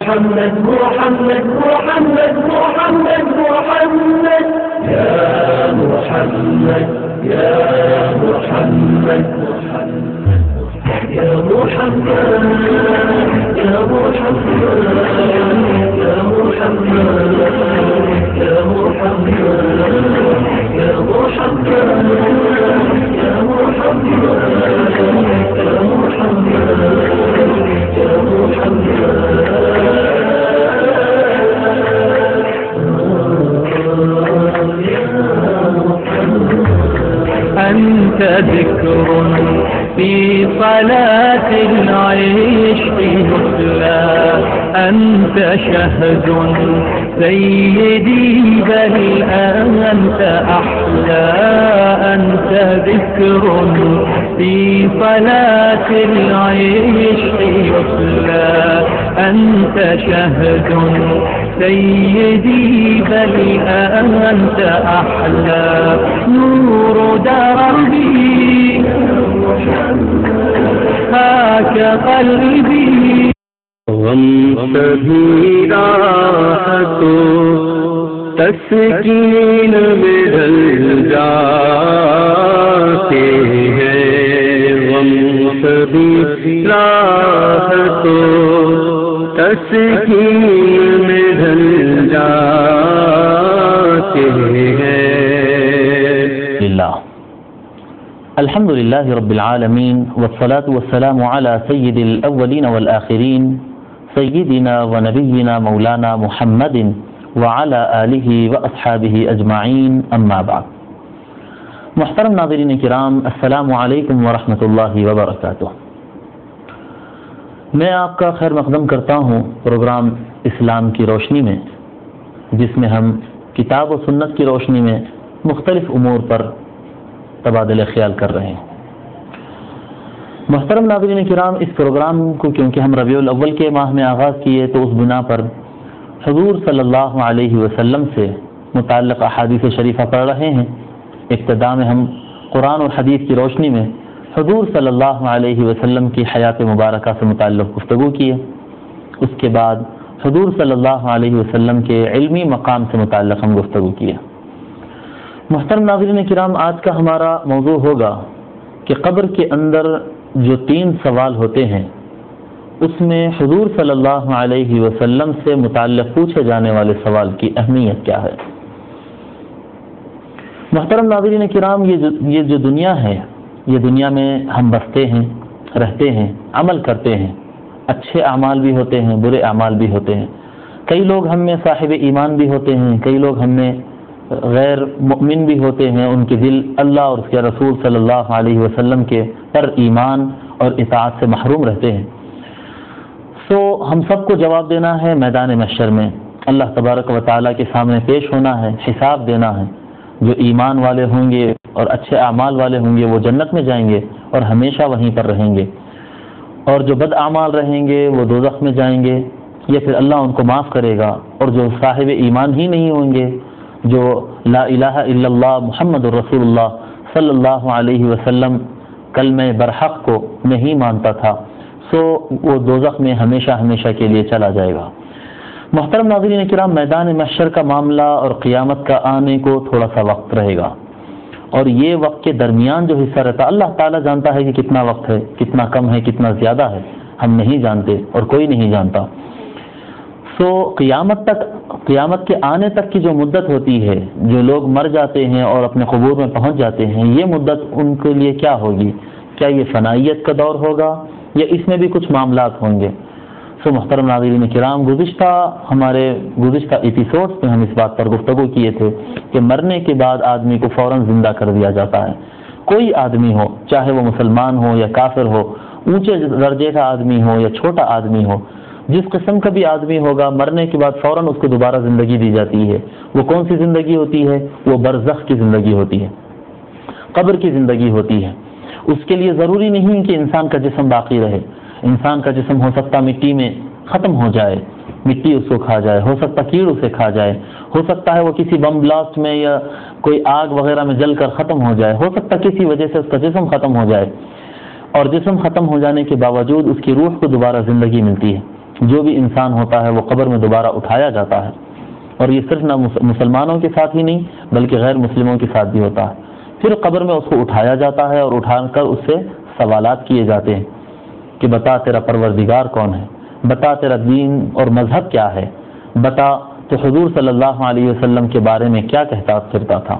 محمد محمد محمد محمد محمد يا محمد يا محمد يا محمد يا محمد يا محمد يا محمد يا محمد يا محمد يا محمد أنت ذكر في صلاة العشق مثلى أنت شهد سيدي بل أنت أحلى أنت ذكر في صلاة العشق مثلى أنت شهد سيدي بل أنت أحلى نور دربي هاك قلبي غم سبھی راحت تسکین بدل جاتے ہیں غم سبھی راحت تسکین بدل جاتے ہیں الحمد للہ رب العالمین والصلاة والسلام على سید الاولین والآخرین سیدنا و نبینا مولانا محمد وعلى آلہ واصحابہ اجمعین اما بعد. محترم ناظرین کرام، السلام علیکم ورحمۃ اللہ وبرکاتہ. میں آپ کا خیر مقدم کرتا ہوں پروگرام اسلام کی روشنی میں، جس میں ہم کتاب و سنت کی روشنی میں مختلف امور پر تبادلہ خیال کر رہے ہیں. محترم ناظرین کرام، اس پروگرام کو کیونکہ ہم ربیع الاول کے ماہ میں آغاز کیے تو اس بنا پر حضور صلی اللہ علیہ وسلم سے متعلق احادیث شریفہ پڑھ رہے ہیں. ابتدا میں ہم قرآن اور حدیث کی روشنی میں حضور صلی اللہ علیہ وسلم کی حیات مبارکہ سے متعلق گفتگو کیے. اس کے بعد حضور صلی اللہ علیہ وسلم کے علمی مقام سے متعلق ہم گفتگو کیے. محترم ناظرین کرام، آج کا ہمارا موضوع ہوگا کہ قبر کے اندر جو 3 سوال ہوتے ہیں اس میں حضور صلی اللہ علیہ وسلم سے متعلق پوچھے جانے والے سوال کی اہمیت کیا ہے. محترم ناظرین کرام، یہ جو دنیا ہے، یہ دنیا میں ہم بستے ہیں، رہتے ہیں، عمل کرتے ہیں. اچھے اعمال بھی ہوتے ہیں، برے اعمال بھی ہوتے ہیں. کئی لوگ ہم میں صاحب ایمان بھی ہوتے ہیں، کئی لوگ ہم میں غیر مؤمن بھی ہوتے ہیں. ان کے دل اللہ اور اس کے رسول صلی اللہ علیہ وسلم کے پر ایمان اور اطاعت سے محروم رہتے ہیں. سو ہم سب کو جواب دینا ہے میدان محشر میں. اللہ تبارک و تعالیٰ کے سامنے پیش ہونا ہے، حساب دینا ہے. جو ایمان والے ہوں گے اور اچھے اعمال والے ہوں گے وہ جنت میں جائیں گے اور ہمیشہ وہیں پر رہیں گے، اور جو بد اعمال رہیں گے وہ دوزخ میں جائیں گے، یا پھر اللہ ان کو معاف کرے گا. اور جو صاحب ایمان ہی نہیں ہوں گے، جو لا الہ الا اللہ محمد الرسول اللہ صلی اللہ علیہ وسلم کلمہ برحق کو نہیں مانتا تھا، سو وہ دوزخ میں ہمیشہ ہمیشہ کے لیے چلا جائے گا. محترم ناظرین کرام، میدان محشر کا معاملہ اور قیامت کا آنے کو تھوڑا سا وقت رہے گا، اور یہ وقت کے درمیان جو حصہ رہتا اللہ تعالیٰ جانتا ہے کہ کتنا وقت ہے، کتنا کم ہے، کتنا زیادہ ہے. ہم نہیں جانتے اور کوئی نہیں جانتا. سو قیامت کے آنے تک کی جو مدت ہوتی ہے، جو لوگ مر جاتے ہیں اور اپنے قبور میں پہنچ جاتے ہیں، یہ مدت ان کے لیے کیا ہوگی؟ کیا یہ فنائیت کا دور ہوگا یا اس میں بھی کچھ معاملات ہوں گے؟ سو محترم ناظرین کرام، ہمارے گزشتہ ایپیسوڈز میں ہم اس بات پر گفتگو کیے تھے کہ مرنے کے بعد آدمی کو فوراً زندہ کر دیا جاتا ہے. کوئی آدمی ہو، چاہے وہ مسلمان ہو یا کافر ہو، اونچے درجے کا آدمی ہو یا چھوٹا آدمی ہو، جس قسم کا بھی آدمی ہوگا، مرنے کے بعد فوراً اس کو دوبارہ زندگی دی جاتی ہے. وہ کون سی زندگی ہوتی ہے؟ وہ برزخ کی زندگی ہوتی ہے، قبر کی زندگی ہوتی ہے. اس کے لیے ضروری نہیں کہ انسان کا جسم باقی رہے. انسان کا جسم ہو سکتا مٹی میں ختم ہو جائے، مٹی اس کو کھا جائے، ہو سکتا کیڑ اسے کھا جائے، ہو سکتا ہے وہ کسی بم بلاسٹ میں یا کوئی آگ وغیرہ میں جل کر ختم ہو جائے، ہو سکتا کسی وجہ سے اس کا جسم ختم ہو جائے. اور جسم ختم ہو جانے کے باوجود اس کی روح کو دوبارہ زندگی ملتی ہے. جو بھی انسان ہوتا ہے وہ قبر میں دوبارہ اٹھایا جاتا ہے، اور یہ صرف نہ مسلمانوں کے ساتھ ہی نہیں بلکہ غیر مسلموں کے ساتھ بھی ہوتا ہے۔ پھر قبر میں اس کو اٹھایا جاتا ہے اور اٹھا کر اس سے سوالات کیے جاتے ہیں کہ بتا تیرا پروردگار کون ہے، بتا تیرا دین اور مذہب کیا ہے، بتا تو حضور صلی اللہ علیہ وسلم کے بارے میں کیا کہتا پھرتا تھا۔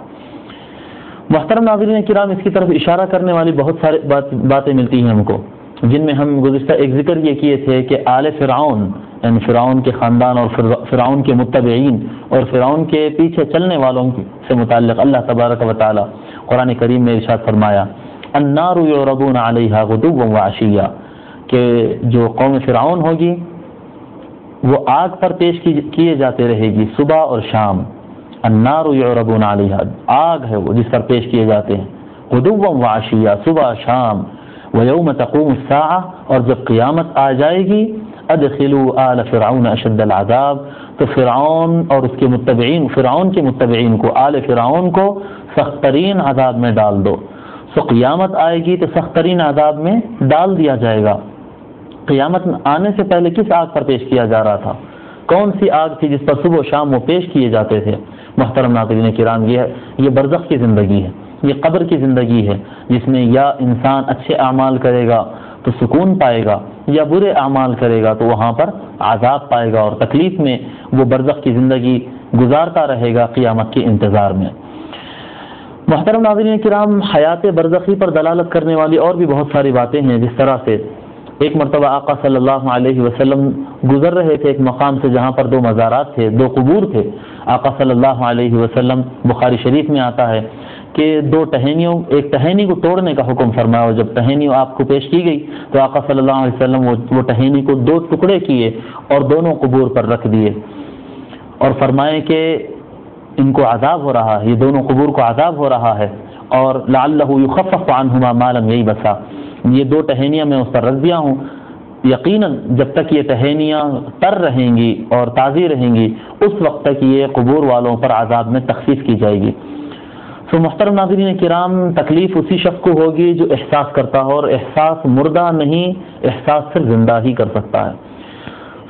محترم ناظرین کرام، اس کی طرف اشارہ کرنے والی بہت ساری باتیں ملتی ہیں ہم کو، جن میں ہم گزشتہ ایک ذکر یہ کیے تھے کہ آل فرعون یعنی فرعون کے خاندان اور فرعون کے متبعین اور فرعون کے پیچھے چلنے والوں سے متعلق اللہ تبارک و تعالی قرآن کریم میں ارشاد فرمایا النار یعرضون علیہا غدوا وعشیا، کہ جو قوم فرعون ہوگی وہ آگ پر پیش کیے جاتے رہے گی صبح اور شام۔ النار یعرضون علیہا، آگ ہے وہ جس پر پیش کیے جاتے ہیں، غدوا وعشیا، صبح شام۔ ویوم تقوم الساعہ، اور جب قیامت آ جائے گی ادخلوا آل فرعون اشد العذاب، تو فرعون اور اس کے متبعین، فرعون کے متبعین کو، آل فرعون کو سخت ترین عذاب میں ڈال دو۔ تو قیامت آئے گی تو سخت ترین عذاب میں ڈال دیا جائے گا۔ قیامت آنے سے پہلے کس آگ پر پیش کیا جا رہا تھا؟ کون سی آگ تھی جس پر صبح و شام وہ پیش کیے جاتے تھے؟ محترم ناظرین کرام، یہ برزخ کی زندگی ہے، یہ قبر کی زندگی ہے، جس میں یا انسان اچھے اعمال کرے گا تو سکون پائے گا، یا برے اعمال کرے گا تو وہاں پر عذاب پائے گا اور تکلیف میں وہ برزخ کی زندگی گزارتا رہے گا قیامت کے انتظار میں۔ محترم ناظرین کرام، حیات برزخی پر دلالت کرنے والی اور بھی بہت ساری باتیں ہیں، جس طرح سے ایک مرتبہ آقا صلی اللہ علیہ وسلم گزر رہے تھے ایک مقام سے جہاں پر دو مزارات تھے، دو قبور تھے۔ آقا صلی اللہ علیہ وسلم، بخاری شریف میں آتا ہے کہ دو ٹہنیوں، ایک ٹہنی کو توڑنے کا حکم فرمایا، اور جب ٹہنی آپ کو پیش کی گئی تو آقا صلی اللہ علیہ وسلم وہ ٹہنی کو دو ٹکڑے کیے اور دونوں قبور پر رکھ دیے، اور فرمائے کہ ان کو عذاب ہو رہا ہے، یہ دونوں قبور کو عذاب ہو رہا ہے، اور لعلہ یخفف عنہما ما لم یبسا، یہ دو ٹہنیاں میں اس پر رکھ دیا ہوں، یقیناً جب تک یہ ٹہنیاں تر رہیں گی اور تازی رہیں گی اس وقت تک یہ قبور والوں پر عذاب میں تخفیف کی جائے گی۔ تو محترم ناظرین کرام، تکلیف اسی شخص کو ہوگی جو احساس کرتا ہو، اور احساس مردہ نہیں، احساس صرف زندہ ہی کر سکتا ہے۔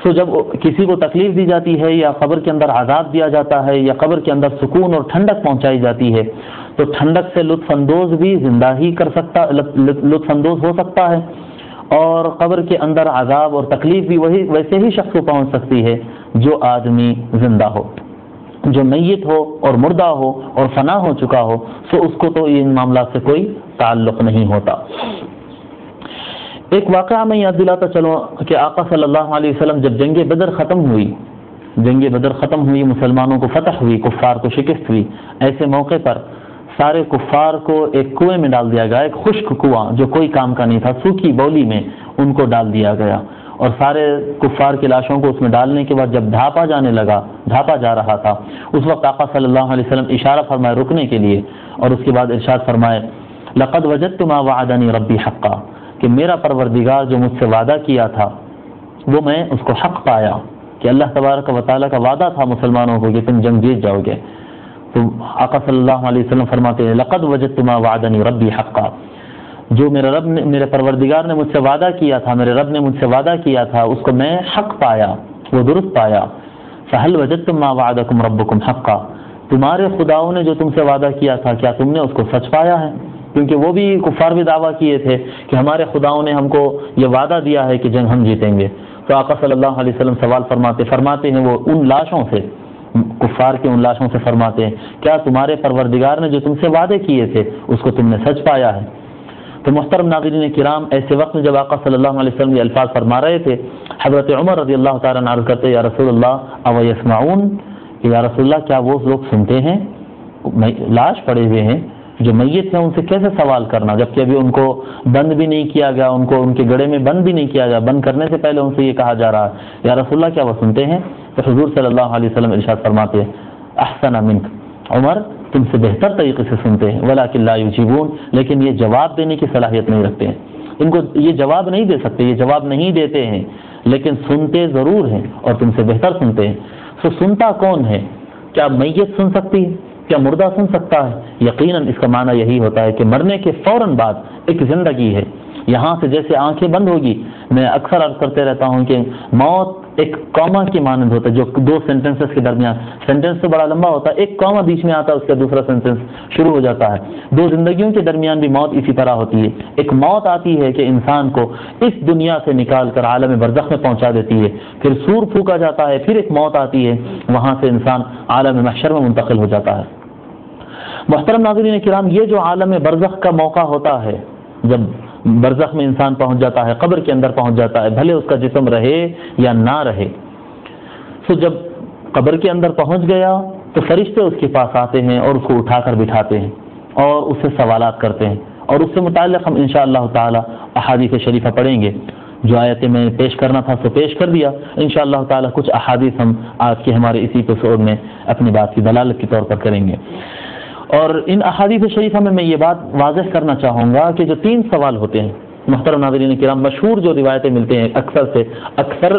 سو جب کسی کو تکلیف دی جاتی ہے یا قبر کے اندر عذاب دیا جاتا ہے یا قبر کے اندر سکون اور ٹھنڈک پہنچائی جاتی ہے تو ٹھنڈک سے لطف اندوز بھی زندہ ہی لطف اندوز ہو سکتا ہے، اور قبر کے اندر عذاب اور تکلیف بھی ویسے ہی شخص کو پہنچ سکتی ہے جو آدمی زندہ ہو۔ جو میت ہو اور مردہ ہو اور فنا ہو چکا ہو تو اس کو تو ان معاملات سے کوئی تعلق نہیں ہوتا۔ ایک واقعہ میں یاد دلاتا چلوں کہ آقا صلی اللہ علیہ وسلم جب جنگ بدر ختم ہوئی، مسلمانوں کو فتح ہوئی، کفار کو شکست ہوئی، ایسے موقع پر سارے کفار کو ایک کنویں میں ڈال دیا گیا، ایک خشک کنواں جو کوئی کام کا نہیں تھا، سوکھی بولی میں ان کو ڈال دیا گیا، اور سارے کفار کی لاشوں کو اس میں ڈالنے کے بعد جب ڈھانپا جا رہا تھا، اس وقت آقا صلی اللہ علیہ وسلم اشارہ فرمائے رکنے کے لیے، اور اس کے بعد ارشاد فرمائے لقد وجدت ما وعدنی ربی حقا، کہ میرا پروردگار جو مجھ سے وعدہ کیا تھا وہ میں اس کو حق پایا، کہ اللہ تبارک و تعالیٰ کا وعدہ تھا مسلمانوں کو کہ تم جنگ جیت جاؤ گے۔ تو آقا صلی اللہ علیہ وسلم فرماتے ہیں لقد وجدت ما وعدنی ربی حقا، جو میرے پروردگار نے مجھ سے وعدہ کیا تھا، میرے رب نے مجھ سے وعدہ کیا تھا، اس کو میں حق پایا، وہ درست پایا۔ فہل وجدتم ما وعدکم ربکم حقا، تمہارے خداؤں نے جو تم سے وعدہ کیا تھا کیا تم نے اس کو سچ پایا ہے؟ کیونکہ وہ بھی کفار بھی دعویٰ کیے تھے کہ ہمارے خداؤں نے ہم کو یہ وعدہ دیا ہے کہ جنگ ہم جیتیں گے۔ تو آقا صلی اللہ علیہ وسلم سوال فرماتے ہیں وہ ان لاشوں سے، کفار کے ان لاشوں سے فرماتے ہیں کیا تمہارے پروردگار نے جو تم سے وعدے کیے تھے اس کو تم نے سچ پایا ہے؟ تو محترم ناظرین کرام، ایسے وقت میں جب آقا صلی اللہ علیہ وسلم یہ الفاظ فرما رہے تھے، حضرت عمر رضی اللہ تعالیٰ عنہ عرض کرتے یا رسول اللہ او یسمعون، کہ یا رسول اللہ کیا وہ لوگ سنتے ہیں؟ لاش پڑے ہوئے ہیں، جو میت ہیں ان سے کیسے سوال کرنا جبکہ ابھی ان کو بند بھی نہیں کیا گیا، ان کو ان کے گڑے میں بند بھی نہیں کیا گیا، بند کرنے سے پہلے ان سے یہ کہا جا رہا ہے یا رسول اللہ کیا وہ سنتے ہیں؟ تو حضور صلی اللہ علیہ وسلم ارشاد فرماتے ہیں احسن منک، عمر تم سے بہتر طریقے سے سنتے ہیں، ولکن لا یجیبون، لیکن یہ جواب دینے کی صلاحیت نہیں رکھتے ہیں، ان کو یہ جواب نہیں دے سکتے، یہ جواب نہیں دیتے ہیں، لیکن سنتے ضرور ہیں اور تم سے بہتر سنتے ہیں۔ تو سنتا کون ہے؟ کیا میت سن سکتی ہے؟ کیا مردہ سن سکتا ہے؟ یقیناً اس کا معنی یہی ہوتا ہے کہ مرنے کے فوراً بعد ایک زندگی ہے، یہاں سے جیسے آنکھیں بند ہوگی میں اکثر عرض کرتے رہتا ہوں کہ موت ایک کاما کی مانند ہوتا ہے، جو دو سینٹنسز کے درمیان، سینٹنس تو بڑا لمبا ہوتا ہے، ایک کاما بیچ میں آتا ہے، اس کا دوسرا سینٹنس شروع ہو جاتا ہے۔ دو زندگیوں کے درمیان بھی موت اسی طرح ہوتی ہے۔ ایک موت آتی ہے کہ انسان کو اس دنیا سے نکال کر عالم برزخ میں پہنچا دیتی ہے، پھر سور پھونکا جاتا ہے، پھر ایک موت آتی ہے، وہاں سے انسان عالم محشر میں منتقل ہو جاتا ہے۔ محترم ناظرین کرام، یہ جو عالم برزخ کا موقع ہوتا ہے، جب برزخ میں انسان پہنچ جاتا ہے، قبر کے اندر پہنچ جاتا ہے، بھلے اس کا جسم رہے یا نہ رہے، تو جب قبر کے اندر پہنچ گیا تو فرشتے اس کے پاس آتے ہیں اور اس کو اٹھا کر بٹھاتے ہیں اور اس سے سوالات کرتے ہیں، اور اس سے متعلق ہم انشاءاللہ تعالی احادیث شریفہ پڑھیں گے۔ جو آیتیں میں پیش کرنا تھا سو پیش کر دیا، انشاءاللہ تعالی کچھ احادیث ہم آج کے ہمارے اسی ایپیسوڈ میں اپنی بات کی دلالت کے طور پر کریں گے۔ اور ان احادیث شریفہ میں یہ بات واضح کرنا چاہوں گا کہ جو 3 سوال ہوتے ہیں، محترم ناظرین کرام، مشہور جو روایتیں ملتے ہیں اکثر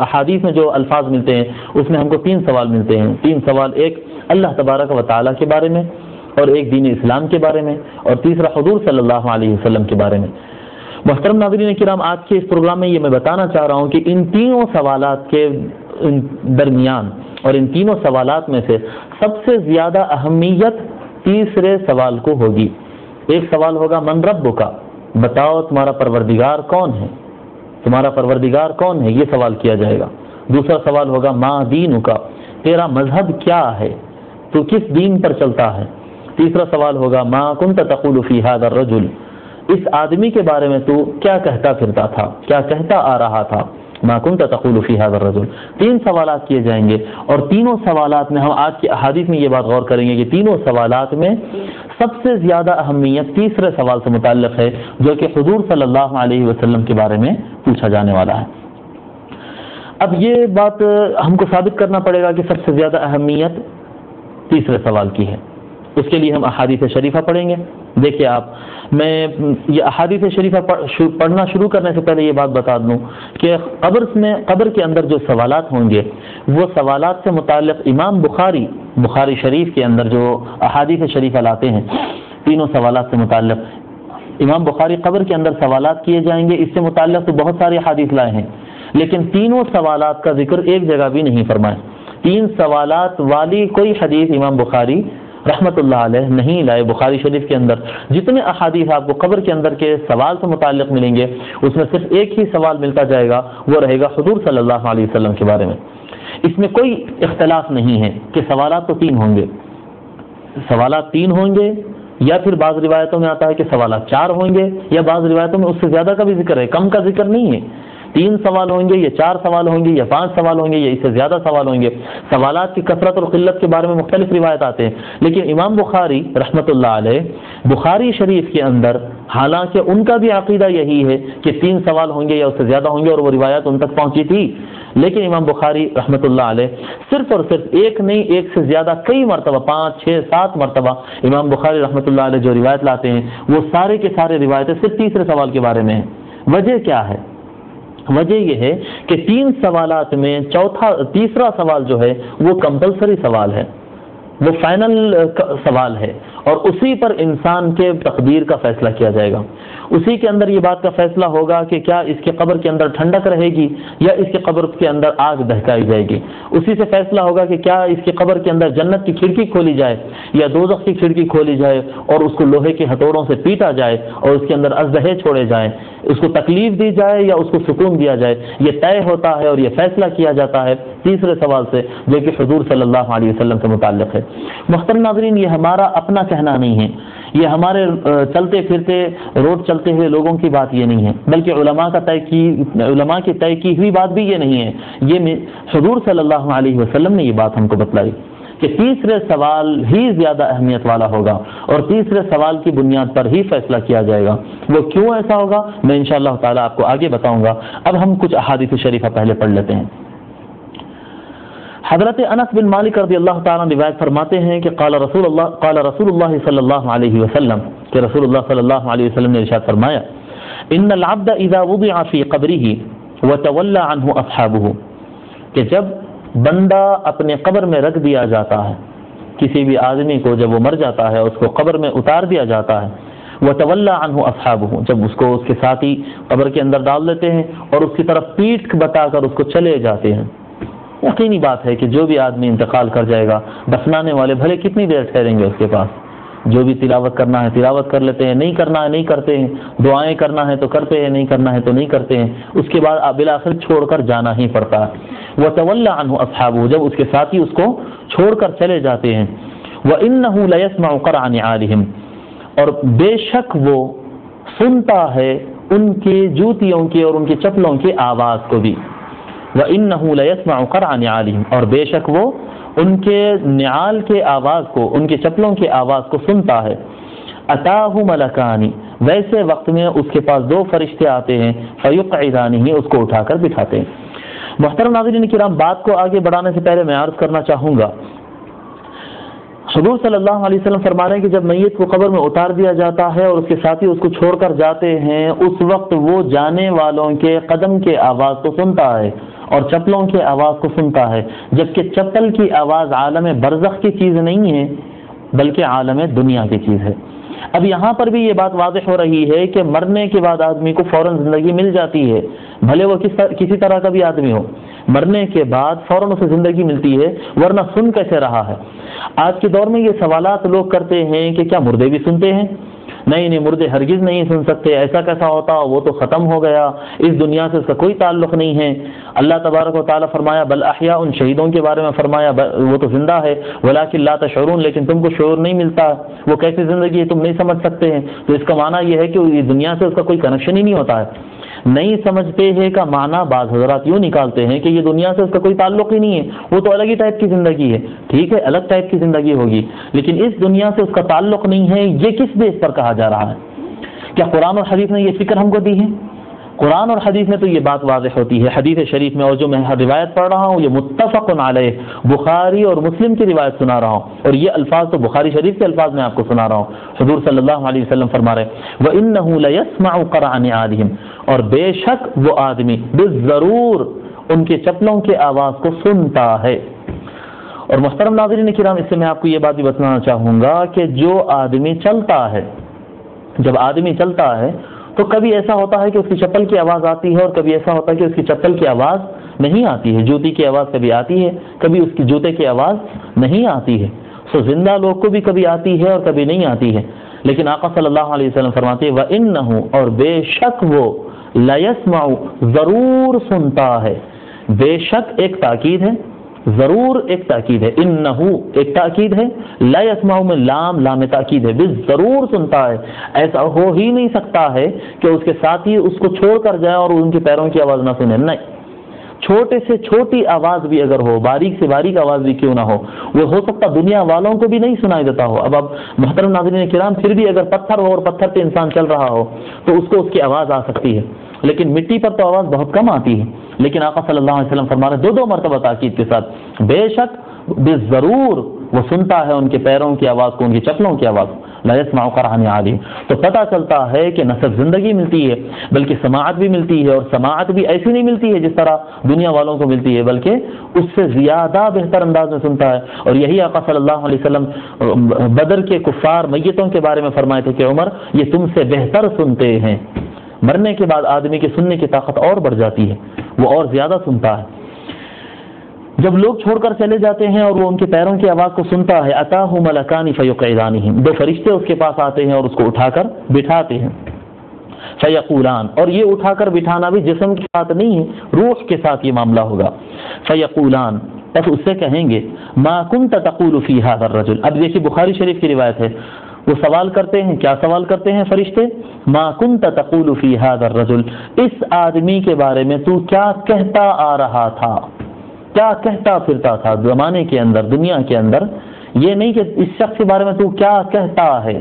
احادیث میں جو الفاظ ملتے ہیں اس میں ہم کو 3 سوال ملتے ہیں۔ 3 سوال، ایک اللہ تبارک و تعالیٰ کے بارے میں، اور ایک دین اسلام کے بارے میں، اور تیسرا حضور صلی اللہ علیہ وسلم کے بارے میں۔ محترم ناظرین کرام، آج کے اس پروگرام میں یہ میں بتانا چاہ رہا ہوں کہ ان تینوں سوالات کے درمیان اور ان تینوں سوالات میں سے سب سے زیادہ اہمیت تیسرے سوال کو ہوگی۔ ایک سوال ہوگا من ربک، بتاؤ تمہارا پروردگار کون ہے، تمہارا پروردگار کون ہے، یہ سوال کیا جائے گا۔ دوسرا سوال ہوگا ما دینک، تیرا مذہب کیا ہے، تو کس دین پر چلتا ہے۔ تیسرا سوال ہوگا ما کنت تقول فی ھذا الرجل، اس آدمی کے بارے میں تو کیا کہتا پھرتا تھا، کیا کہتا آ رہا تھا، ما کنت تقول فی ھذا الرجل۔ 3 سوالات کیے جائیں گے، اور تینوں سوالات میں ہم آج کی احادیث میں یہ بات غور کریں گے کہ تینوں سوالات میں سب سے زیادہ اہمیت تیسرے سوال سے متعلق ہے، جو کہ حضور صلی اللہ علیہ وسلم کے بارے میں پوچھا جانے والا ہے۔ اب یہ بات ہم کو ثابت کرنا پڑے گا کہ سب سے زیادہ اہمیت تیسرے سوال کی ہے۔ اس کے لیے ہم احادیث شریفہ پڑھیں گے۔ دیکھیے آپ، میں یہ احادیث شریفہ پڑھنا شروع کرنے سے پہلے یہ بات بتا دوں کہ قبر کے اندر جو سوالات ہوں گے، وہ سوالات سے متعلق امام بخاری شریف کے اندر جو احادیث شریفہ لاتے ہیں، تینوں سوالات سے متعلق امام بخاری قبر کے اندر سوالات کیے جائیں گے، اس سے متعلق تو بہت ساری حدیث لائے ہیں، لیکن تینوں سوالات کا ذکر ایک جگہ بھی نہیں فرمائے۔ 3 سوالات والی کوئی حدیث امام بخاری رحمت اللہ علیہ نہیں لائے۔ بخاری شریف کے اندر جتنے احادیث آپ کو قبر کے اندر کے سوال سے متعلق ملیں گے، اس میں صرف ایک ہی سوال ملتا جائے گا، وہ رہے گا حضور صلی اللہ علیہ وسلم کے بارے میں۔ اس میں کوئی اختلاف نہیں ہے کہ سوالات تو 3 ہوں گے، سوالات 3 ہوں گے، یا پھر بعض روایتوں میں آتا ہے کہ سوالات 4 ہوں گے، یا بعض روایتوں میں اس سے زیادہ کا بھی ذکر ہے، کم کا ذکر نہیں ہے۔ 3 سوال ہوں گے، یا 4 سوال ہوں گے، یا 5 سوال ہوں گے، یا اس سے زیادہ سوال ہوں گے۔ سوالات کی کثرت اور قلت کے بارے میں مختلف روایت آتے ہیں، لیکن امام بخاری رحمت اللہ علیہ بخاری شریف کے اندر، حالانکہ ان کا بھی عقیدہ یہی ہے کہ 3 سوال ہوں گے یا اس سے زیادہ ہوں گے، اور وہ روایت ان تک پہنچی تھی، لیکن امام بخاری رحمت اللہ علیہ صرف اور صرف ایک نہیں، ایک سے زیادہ کئی مرتبہ 5 6 7 مرتبہ امام بخاری رحمت اللہ علیہ جو روایت لاتے ہیں، وہ سارے کے سارے روایتیں صرف تیسرے سوال کے بارے میں ہیں۔ وجہ کیا ہے؟ وجہ یہ ہے کہ 3 سوالات میں تیسرا سوال جو ہے وہ کمپلسری سوال ہے، وہ فائنل سوال ہے، اور اسی پر انسان کے تقدیر کا فیصلہ کیا جائے گا۔ اسی کے اندر یہ بات کا فیصلہ ہوگا کہ کیا اس کے قبر کے اندر ٹھنڈک رہے گی یا اس کے قبر کے اندر آگ دہکائی جائے گی۔ اسی سے فیصلہ ہوگا کہ کیا اس کے قبر کے اندر جنت کی کھڑکی کھولی جائے یا دوزخ کی کھڑکی کھولی جائے اور اس کو لوہے کے ہتھوڑوں سے پیٹا جائے اور اس کے اندر اژدہے چھوڑے جائیں، اس کو تکلیف دی جائے یا اس کو سکون دیا جائے۔ یہ طے ہوتا ہے اور یہ فیصلہ کیا جاتا ہے تیسرے سوال سے، جو کہ حضور صلی اللہ علیہ وسلم سے متعلق ہے۔ محترم ناظرین، یہ ہمارا اپنا کہنا نہیں ہے، یہ ہمارے چلتے پھرتے روڈ چلتے ہوئے لوگوں کی بات یہ نہیں ہے، بلکہ علماء کی طے کی ہوئی بات بھی یہ نہیں ہے، یہ حضور صلی اللہ علیہ وسلم نے یہ بات ہم کو بتلائی کہ تیسرے سوال ہی زیادہ اہمیت والا ہوگا اور تیسرے سوال کی بنیاد پر ہی فیصلہ کیا جائے گا۔ وہ کیوں ایسا ہوگا میں انشاءاللہ تعالی آپ کو آگے بتاؤں گا۔ اب ہم کچھ احادیث شریفہ پہلے پڑھ لیتے ہیں۔ حضرت انس بن مالک رضی اللہ تعالیٰ روایت فرماتے ہیں کہ قال رسول اللہ صلی اللہ علیہ وسلم، کہ رسول اللہ صلی اللہ علیہ وسلم نے ارشاد فرمایا، ان العبد اذا وضع في قبره وتولى عنه اصحابه، کہ جب بندہ اپنے قبر میں رکھ دیا جاتا ہے، کسی بھی آدمی کو جب وہ مر جاتا ہے اس کو قبر میں اتار دیا جاتا ہے، وَتَوَلَّى عَنْهُ أَصْحَابُهُ، جب اس کو اس کے ساتھی قبر کے اندر ڈال دیتے ہیں اور اس کی طرف پیٹھ بتا کر اس کو چلے جاتے ہیں۔ یقینی بات ہے کہ جو بھی آدمی انتقال کر جائے گا، دفنانے والے بھلے کتنی دیر ٹھہریں گے اس کے پاس، جو بھی تلاوت کرنا ہے تلاوت کر لیتے ہیں، نہیں کرنا ہے نہیں کرتے ہیں، دعائیں کرنا ہے تو کرتے ہیں، نہیں کرنا ہے تو نہیں کرتے ہیں، اس کے بعد بالآخر چھوڑ کر جانا ہی پڑتا ہے۔ وَتَوَلَّى عَنْهُ أَصْحَابُهُ، جب اس کے ساتھی اس کو چھوڑ کر چلے جاتے ہیں۔ وَإِنَّهُ لَيَسْمَعُ قَرْعَ نِعَالِهِمْ، اور بے شک وہ سنتا ہے ان کے جوتیوں کے اور ان کی چپلوں کی آواز کو بھی۔ وَإِنَّهُ لَيَسْمَعُ قَرْعَ نِعَالِهِمْ، اور بے شک وہ ان کے نعال کے آواز کو، ان کے چپلوں کے آواز کو سنتا ہے۔ اتاہ ملکانی، ویسے وقت میں اس کے پاس دو فرشتے آتے ہیں، فیقعدانہ، اس کو اٹھا کر بٹھاتے ہیں۔ محترم ناظرین کرام، بات کو آگے بڑھانے سے پہلے میں عرض کرنا چاہوں گا، حضور صلی اللہ علیہ وسلم فرما رہے ہیں کہ جب میت کو قبر میں اتار دیا جاتا ہے اور اس کے ساتھی اس کو چھوڑ کر جاتے ہیں، اس وقت وہ جانے والوں کے قدم کے آواز کو سنتا ہے اور چپلوں کے آواز کو سنتا ہے، جبکہ چپل کی آواز عالم برزخ کی چیز نہیں ہے بلکہ عالم دنیا کی چیز ہے۔ اب یہاں پر بھی یہ بات واضح ہو رہی ہے کہ مرنے کے بعد آدمی کو فوراً زندگی مل جاتی ہے، بھلے وہ کسی طرح کا بھی آدمی ہو، مرنے کے بعد فوراً اسے زندگی ملتی ہے، ورنہ سن کیسے رہا ہے؟ آج کے دور میں یہ سوالات لوگ کرتے ہیں کہ کیا مردے بھی سنتے ہیں؟ نہیں، مردے ہرگز نہیں سن سکتے، ایسا کیسا ہوتا، وہ تو ختم ہو گیا، اس دنیا سے اس کا کوئی تعلق نہیں ہے۔ اللہ تبارک و تعالیٰ فرمایا بل احیاء، ان شہیدوں کے بارے میں فرمایا وہ تو زندہ ہے، ولکن لا تشعرون، لیکن تم کو شعور نہیں ملتا، وہ کیسی زندگی ہے تم نہیں سمجھ سکتے ہیں۔ تو اس کا معنی یہ ہے کہ یہ دنیا سے اس کا کوئی کنیکشن ہی نہیں ہوتا ہے۔ نہیں سمجھتے ہیں کا معنی بعض حضرات یوں نکالتے ہیں کہ یہ دنیا سے اس کا کوئی تعلق ہی نہیں ہے، وہ تو الگ ہی ٹائپ کی زندگی ہے۔ ٹھیک ہے، الگ ٹائپ کی زندگی ہوگی، لیکن اس دنیا سے اس کا تعلق نہیں ہے، یہ کس بیس پر کہا جا رہا ہے؟ کیا قرآن اور حدیث نے یہ فکر ہم کو دی ہے؟ قرآن اور حدیث میں تو یہ بات واضح ہوتی ہے۔ حدیث شریف میں، اور جو میں روایت پڑھ رہا ہوں یہ متفق علیہ، بخاری اور مسلم کی روایت سنا رہا ہوں، اور یہ الفاظ تو بخاری شریف کے الفاظ میں آپ کو سنا رہا ہوں۔ حضور صلی اللہ علیہ وسلم فرما رہے وَإِنَّهُ لَيَسْمَعُ قَرْعَ نِعَالِهِمْ، اور بے شک وہ آدمی بالضرور ان کے چپلوں کے آواز کو سنتا ہے۔ اور محترم ناظرین کرام، اس سے میں آپ کو یہ بات بھی بتانا چاہوں گا کہ جو آدمی چلتا ہے، جب آدمی چلتا ہے تو کبھی ایسا ہوتا ہے کہ اس کی چپل کی آواز آتی ہے، اور کبھی ایسا ہوتا ہے کہ اس کی چپل کی آواز نہیں آتی ہے، جوتی کی آواز کبھی آتی ہے، کبھی اس کی جوتے کی آواز نہیں آتی ہے۔ سو زندہ لوگ کو بھی کبھی آتی ہے اور کبھی نہیں آتی ہے، لیکن آقا صلی اللہ علیہ وسلم فرماتے ہیں وَإِنَّهُ، اور بے شک وہ لَيَسْمَعُ، ضرور سنتا ہے۔ بے شک ایک تاکید ہے، ضرور ایک تاکید ہے، انہو ایک تاکید ہے، لا یسمع میں لام تاکید ہے، ضرور سنتا ہے۔ ایسا ہو ہی نہیں سکتا ہے کہ اس کے ساتھی اس کو چھوڑ کر جائے اور ان کے پیروں کی آواز نہ سنے، نہیں، چھوٹے سے چھوٹی آواز بھی اگر ہو، باریک سے باریک آواز بھی کیوں نہ ہو، وہ ہو سکتا دنیا والوں کو بھی نہیں سنائی دیتا ہو۔ اب محترم ناظرین کرام، پھر بھی اگر پتھر ہو اور پتھر پہ انسان چل رہا ہو تو اس کو اس کی آواز آ سکتی ہے، لیکن مٹی پر تو آواز بہت کم آتی ہے۔ لیکن آقا صلی اللہ علیہ وسلم فرما رہے دو مرتبہ تاکید کے ساتھ، بے شک ضرور وہ سنتا ہے ان کے پیروں کی آواز کو، ان کی چپلوں کی آواز، لا يسمع قرعا نعالهم۔ تو پتہ چلتا ہے کہ نہ صرف زندگی ملتی ہے بلکہ سماعت بھی ملتی ہے، اور سماعت بھی ایسی نہیں ملتی ہے جس طرح دنیا والوں کو ملتی ہے، بلکہ اس سے زیادہ بہتر انداز میں سنتا ہے۔ اور یہی آقا صلی اللہ علیہ وسلم بدر کے کفار میتوں کے بارے میں فرمائے تھے کہ عمر یہ تم سے بہتر سنتے ہیں۔ مرنے کے بعد آدمی کے سننے کی طاقت اور بڑھ جاتی ہے، وہ اور زیادہ سنتا ہے۔ جب لوگ چھوڑ کر چلے جاتے ہیں اور وہ ان کے پیروں کی آواز کو سنتا ہے، اتاہ ملکان فیقعدانہ، دو فرشتے اس کے پاس آتے ہیں اور اس کو اٹھا کر بٹھاتے ہیں۔ فیقولان، اور یہ اٹھا کر بٹھانا بھی جسم کے ساتھ نہیں ہے، روح کے ساتھ یہ معاملہ ہوگا۔ فیقولان، پس اس سے کہیں گے ما کنت تقول فی ھذا الرجل۔ اب دیکھیے بخاری شریف کی روایت ہے، وہ سوال کرتے ہیں، کیا سوال کرتے ہیں فرشتے؟ ما کنت تقول فی ھذا الرجل، اس آدمی کے بارے میں تو کیا کہتا آ رہا تھا، کیا کہتا پھرتا تھا زمانے کے اندر، دنیا کے اندر۔ یہ نہیں کہ اس شخص کے بارے میں تو کیا کہتا ہے،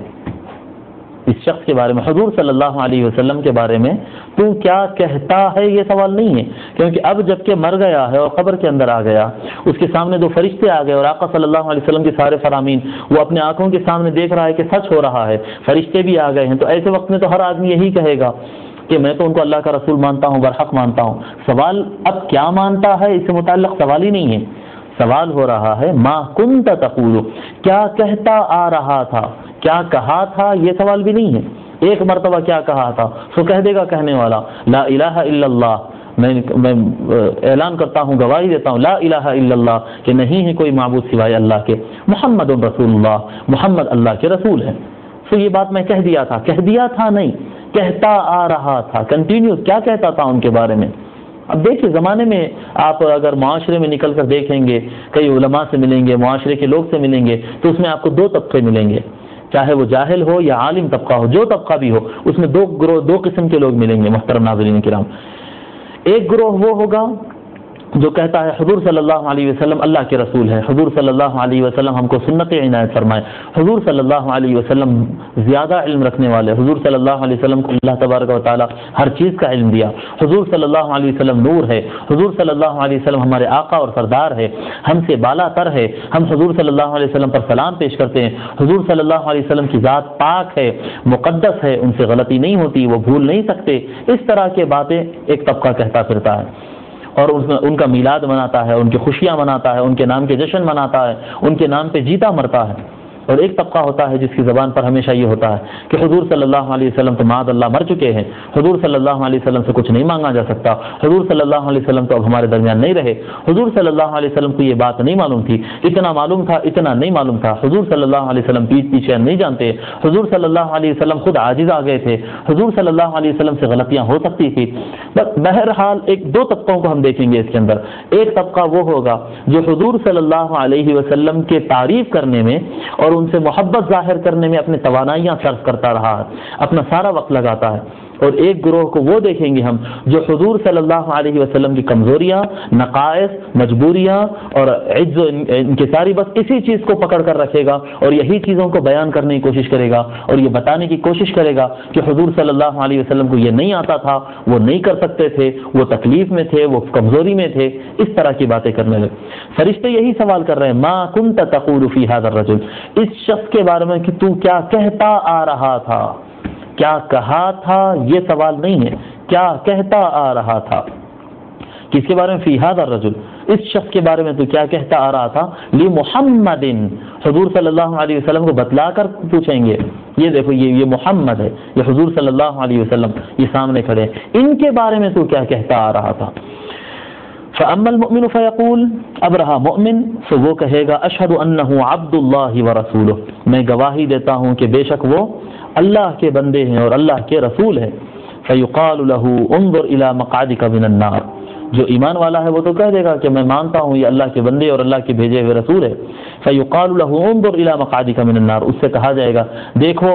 اس شخص کے بارے میں، حضور صلی اللہ علیہ وسلم کے بارے میں تو کیا کہتا ہے، یہ سوال نہیں ہے، کیونکہ اب جب کہ مر گیا ہے اور قبر کے اندر آ گیا، اس کے سامنے دو فرشتے آ گئے اور آقا صلی اللہ علیہ وسلم کے سارے فرامین وہ اپنے آنکھوں کے سامنے دیکھ رہا ہے کہ سچ ہو رہا ہے، فرشتے بھی آ گئے ہیں، تو ایسے وقت میں تو ہر آدمی یہی کہے گا کہ میں تو ان کو اللہ کا رسول مانتا ہوں، برحق مانتا ہوں۔ سوال اب کیا مانتا ہے اس سے متعلق سوال ہی نہیں ہے، سوال ہو رہا ہے ما کنت تقول، کیا کہتا آ رہا تھا، کیا کہا تھا، یہ سوال بھی نہیں ہے، ایک مرتبہ کیا کہا تھا؟ سو کہہ دے گا کہنے والا لا الہ الا اللہ، میں اعلان کرتا ہوں، گواہی دیتا ہوں لا الہ الا اللہ کہ نہیں ہے کوئی معبود سوائے اللہ کے، محمد رسول اللہ، محمد اللہ کے رسول ہیں۔ تو یہ بات میں کہہ دیا تھا نہیں، کہتا آ رہا تھا، کنٹینیوس کیا کہتا تھا ان کے بارے میں۔ اب دیکھیے زمانے میں آپ اگر معاشرے میں نکل کر دیکھیں گے، کئی علماء سے ملیں گے، معاشرے کے لوگ سے ملیں گے، تو اس میں آپ کو دو طبقے ملیں گے، چاہے وہ جاہل ہو یا عالم طبقہ ہو، جو طبقہ بھی ہو، اس میں دو قسم کے لوگ ملیں گے محترم ناظرین کرام۔ ایک گروہ وہ ہوگا جو کہتا ہے حضور صلی اللہ علیہ وسلم اللہ کے رسول ہے، حضور صلی اللہ علیہ وسلم ہم کو سنت عنایت فرمائے، حضور صلی اللہ علیہ وسلم زیادہ علم رکھنے والے، حضور صلی اللہ علیہ وسلم کو اللہ تبارک و تعالی ہر چیز کا علم دیا، حضور صلی اللہ علیہ وسلم نور ہے، حضور صلی اللہ علیہ وسلم ہمارے آقا اور سردار ہے، ہم سے بالا تر ہے، ہم حضور صلی اللہ علیہ وسلم پر سلام پیش کرتے ہیں، حضور صلی اللہ علیہ وسلم کی ذات پاک ہے، مقدس ہے، ان سے غلطی نہیں ہوتی، وہ بھول نہیں سکتے، اس طرح کے باتیں ایک طبقہ کہتا پھرتا ہے، اور ان کا میلاد مناتا ہے، ان کی خوشیاں مناتا ہے، ان کے نام کے جشن مناتا ہے، ان کے نام پہ جیتا مرتا ہے۔ اور ایک طبقہ ہوتا ہے جس کی زبان پر ہمیشہ یہ ہوتا ہے کہ حضور صلی اللہ علیہ وسلم تو معاذ اللہ مر چکے ہیں، حضور صلی اللہ علیہ وسلم سے کچھ نہیں مانگا جا سکتا، حضور صلی اللہ علیہ وسلم تو اب ہمارے درمیان نہیں رہے، حضور صلی اللہ علیہ وسلم کو یہ بات نہیں معلوم تھی، اتنا معلوم تھا اتنا نہیں معلوم تھا، حضور صلی اللہ علیہ وسلم پیچھے نہیں جانتے، حضور صلی اللہ علیہ وسلم خود عاجز آ گئے تھے، حضور صلی اللہ علیہ وسلم سے غلطیاں ہو سکتی تھی۔ بہرحال دو طبقوں کو ہم دیکھیں گے اس کے اندر۔ ایک طبقہ وہ ہوگا جو حضور صلی اللہ علیہ وسلم کے تعریف کرنے میں اور ان سے محبت ظاہر کرنے میں اپنی توانائیاں صرف کرتا رہا ہے، اپنا سارا وقت لگاتا ہے۔ اور ایک گروہ کو وہ دیکھیں گے ہم جو حضور صلی اللہ علیہ وسلم کی کمزوریاں، نقائص، مجبوریاں اور عجز و انکساری بس اسی چیز کو پکڑ کر رکھے گا اور یہی چیزوں کو بیان کرنے کی کوشش کرے گا اور یہ بتانے کی کوشش کرے گا کہ حضور صلی اللہ علیہ وسلم کو یہ نہیں آتا تھا، وہ نہیں کر سکتے تھے، وہ تکلیف میں تھے، وہ کمزوری میں تھے، اس طرح کی باتیں کرنے لگے۔ فرشتے یہی سوال کر رہے ہیں ما کنت تقول فی ھذا الرجل، اس شخص کے بارے میں کہ تو کیا کہتا آ رہا تھا، کیا کہا تھا، یہ سوال نہیں ہے، کیا کہتا آ رہا تھا۔ کس کے بارے میں؟ فی ھذا الرجل، اس شخص کے بارے میں تو کیا کہتا آ رہا تھا، لمحمد، حضور صلی اللہ علیہ وسلم کو بتلا کر پوچھیں گے، یہ دیکھو یہ محمد ہے، یہ حضور صلی اللہ علیہ وسلم یہ سامنے کھڑے ہیں، ان کے بارے میں تو کیا کہتا آ رہا تھا۔ فَأَمَّا الْمُؤْمِنُ فَيَقُولُ، اب رہا مؤمن تو وہ کہے گا اشہد انہ عبد اللہ ورسولہ، میں گواہی دیتا ہوں کہ بے شک وہ اللہ کے بندے ہیں اور اللہ کے رسول ہیں۔ فَيُقَالُ لَهُ انظُرْ إِلَى مَقْعَدِكَ مِنَ النَّارِ، جو ایمان والا ہے وہ تو کہہ دے گا کہ میں مانتا ہوں یہ اللہ کے بندے اور اللہ کے بھیجے ہوئے رسول ہے۔ فَيُقَالُ لَهُ انظُرْ إِلَى مَقْعَدِكَ مِنَ النَّارِ، اس سے کہا جائے گا دیکھو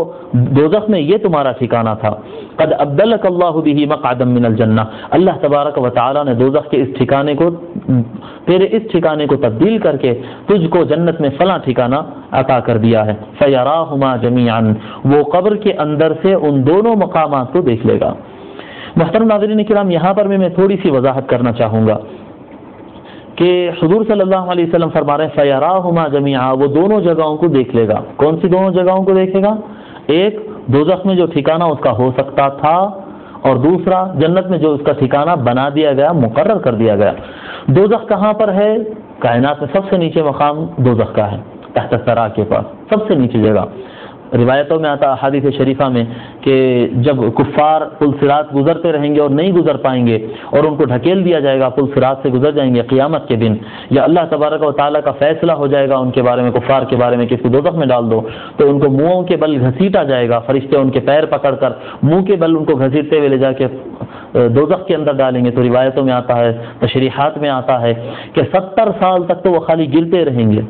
دوزخ میں یہ تمہارا ٹھکانہ تھا، قد ابدلک اللہ بہ مقعدا من الجنہ، اللہ تبارک و تعالی نے دوزخ کے اس ٹھکانے کو، تیرے اس ٹھکانے کو تبدیل کر کے تجھ کو جنت میں فلاں ٹھکانہ عطا کر دیا ہے۔ فیراہما جمیعا، وہ قبر کے اندر سے ان دونوں مقامات کو دیکھ لے گا۔ محترم ناظرین کرام، یہاں پر میں تھوڑی سی وضاحت کرنا چاہوں گا کہ حضور صلی اللہ علیہ وسلم فرما رہے ہیں فیراہما جمیعا، وہ دونوں جگہوں کو دیکھ لے گا۔ کون سی دونوں جگہوں کو دیکھے گا؟ ایک دوزخ میں جو ٹھکانہ اس کا ہو سکتا تھا، اور دوسرا جنت میں جو اس کا ٹھکانہ بنا دیا گیا، مقرر کر دیا گیا۔ دوزخ کہاں پر ہے؟ کائنات میں سب سے نیچے مقام دوزخ کا ہے، تحت الثری کے پاس سب سے نیچے جگہ۔ روایتوں میں آتا حدیث شریفہ میں کہ جب کفار پل صراط گزرتے رہیں گے اور نہیں گزر پائیں گے اور ان کو ڈھکیل دیا جائے گا، پل صراط سے گزر جائیں گے قیامت کے دن، یا اللہ تبارک و تعالیٰ کا فیصلہ ہو جائے گا ان کے بارے میں، کفار کے بارے میں کہ اس کو دوزخ میں ڈال دو، تو ان کو منہوں کے بل گھسیٹا جائے گا، فرشتے ان کے پیر پکڑ کر منہ کے بل ان کو گھسیٹتے ہوئے لے جا کے دوزخ کے اندر ڈالیں گے۔ تو روایتوں میں آتا ہے، تشریحات میں آتا ہے کہ 70 سال تک تو وہ خالی گرتے رہیں گے۔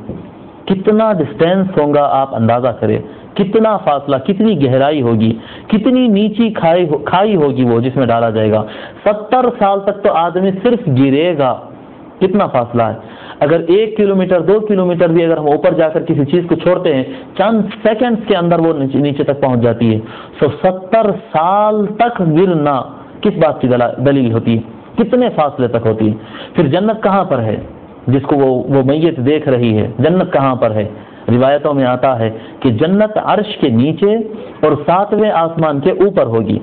کتنا ڈسٹینس ہوگا آپ اندازہ کریں، کتنا فاصلہ، کتنی گہرائی ہوگی، کتنی نیچی کھائی ہوگی وہ جس میں ڈالا جائے گا۔ 70 سال تک تو آدمی صرف گرے گا، کتنا فاصلہ ہے۔ اگر 1 کلومیٹر 2 کلومیٹر بھی اگر ہم اوپر جا کر کسی چیز کو چھوڑتے ہیں، چند سیکنڈز کے اندر وہ نیچے تک پہنچ جاتی ہے۔ 70 سال تک گرنا کس بات کی دلیل ہوتی ہے؟ کتنے فاصلے تک ہوتی ہے؟ پھر جنت کہاں پر ہے جس کو وہ میت دیکھ رہی ہے؟ جنت کہاں پر ہے؟ روایتوں میں آتا ہے کہ جنت عرش کے نیچے اور 7ویں آسمان کے اوپر ہوگی،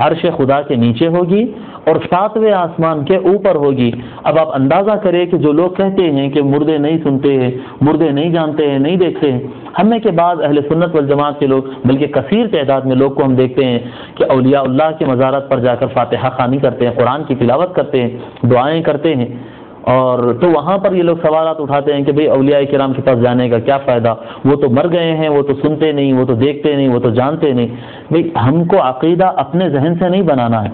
عرش خدا کے نیچے ہوگی اور 7ویں آسمان کے اوپر ہوگی۔ اب آپ اندازہ کریں کہ جو لوگ کہتے ہیں کہ مردے نہیں سنتے ہیں، مردے نہیں جانتے ہیں، نہیں دیکھتے ہیں، ہم میں کے بعض اہل سنت والجماعت کے لوگ، بلکہ کثیر تعداد میں لوگ کو ہم دیکھتے ہیں کہ اولیاء اللہ کے مزارات پر جا کر فاتحہ خوانی کرتے ہیں، قرآن کی تلاوت کرتے ہیں، دعائیں کرتے ہیں، اور تو وہاں پر یہ لوگ سوالات اٹھاتے ہیں کہ بھئی اولیاء کرام کے پاس جانے کا کیا فائدہ، وہ تو مر گئے ہیں، وہ تو سنتے نہیں، وہ تو دیکھتے نہیں، وہ تو جانتے نہیں۔ بھئی ہم کو عقیدہ اپنے ذہن سے نہیں بنانا ہے۔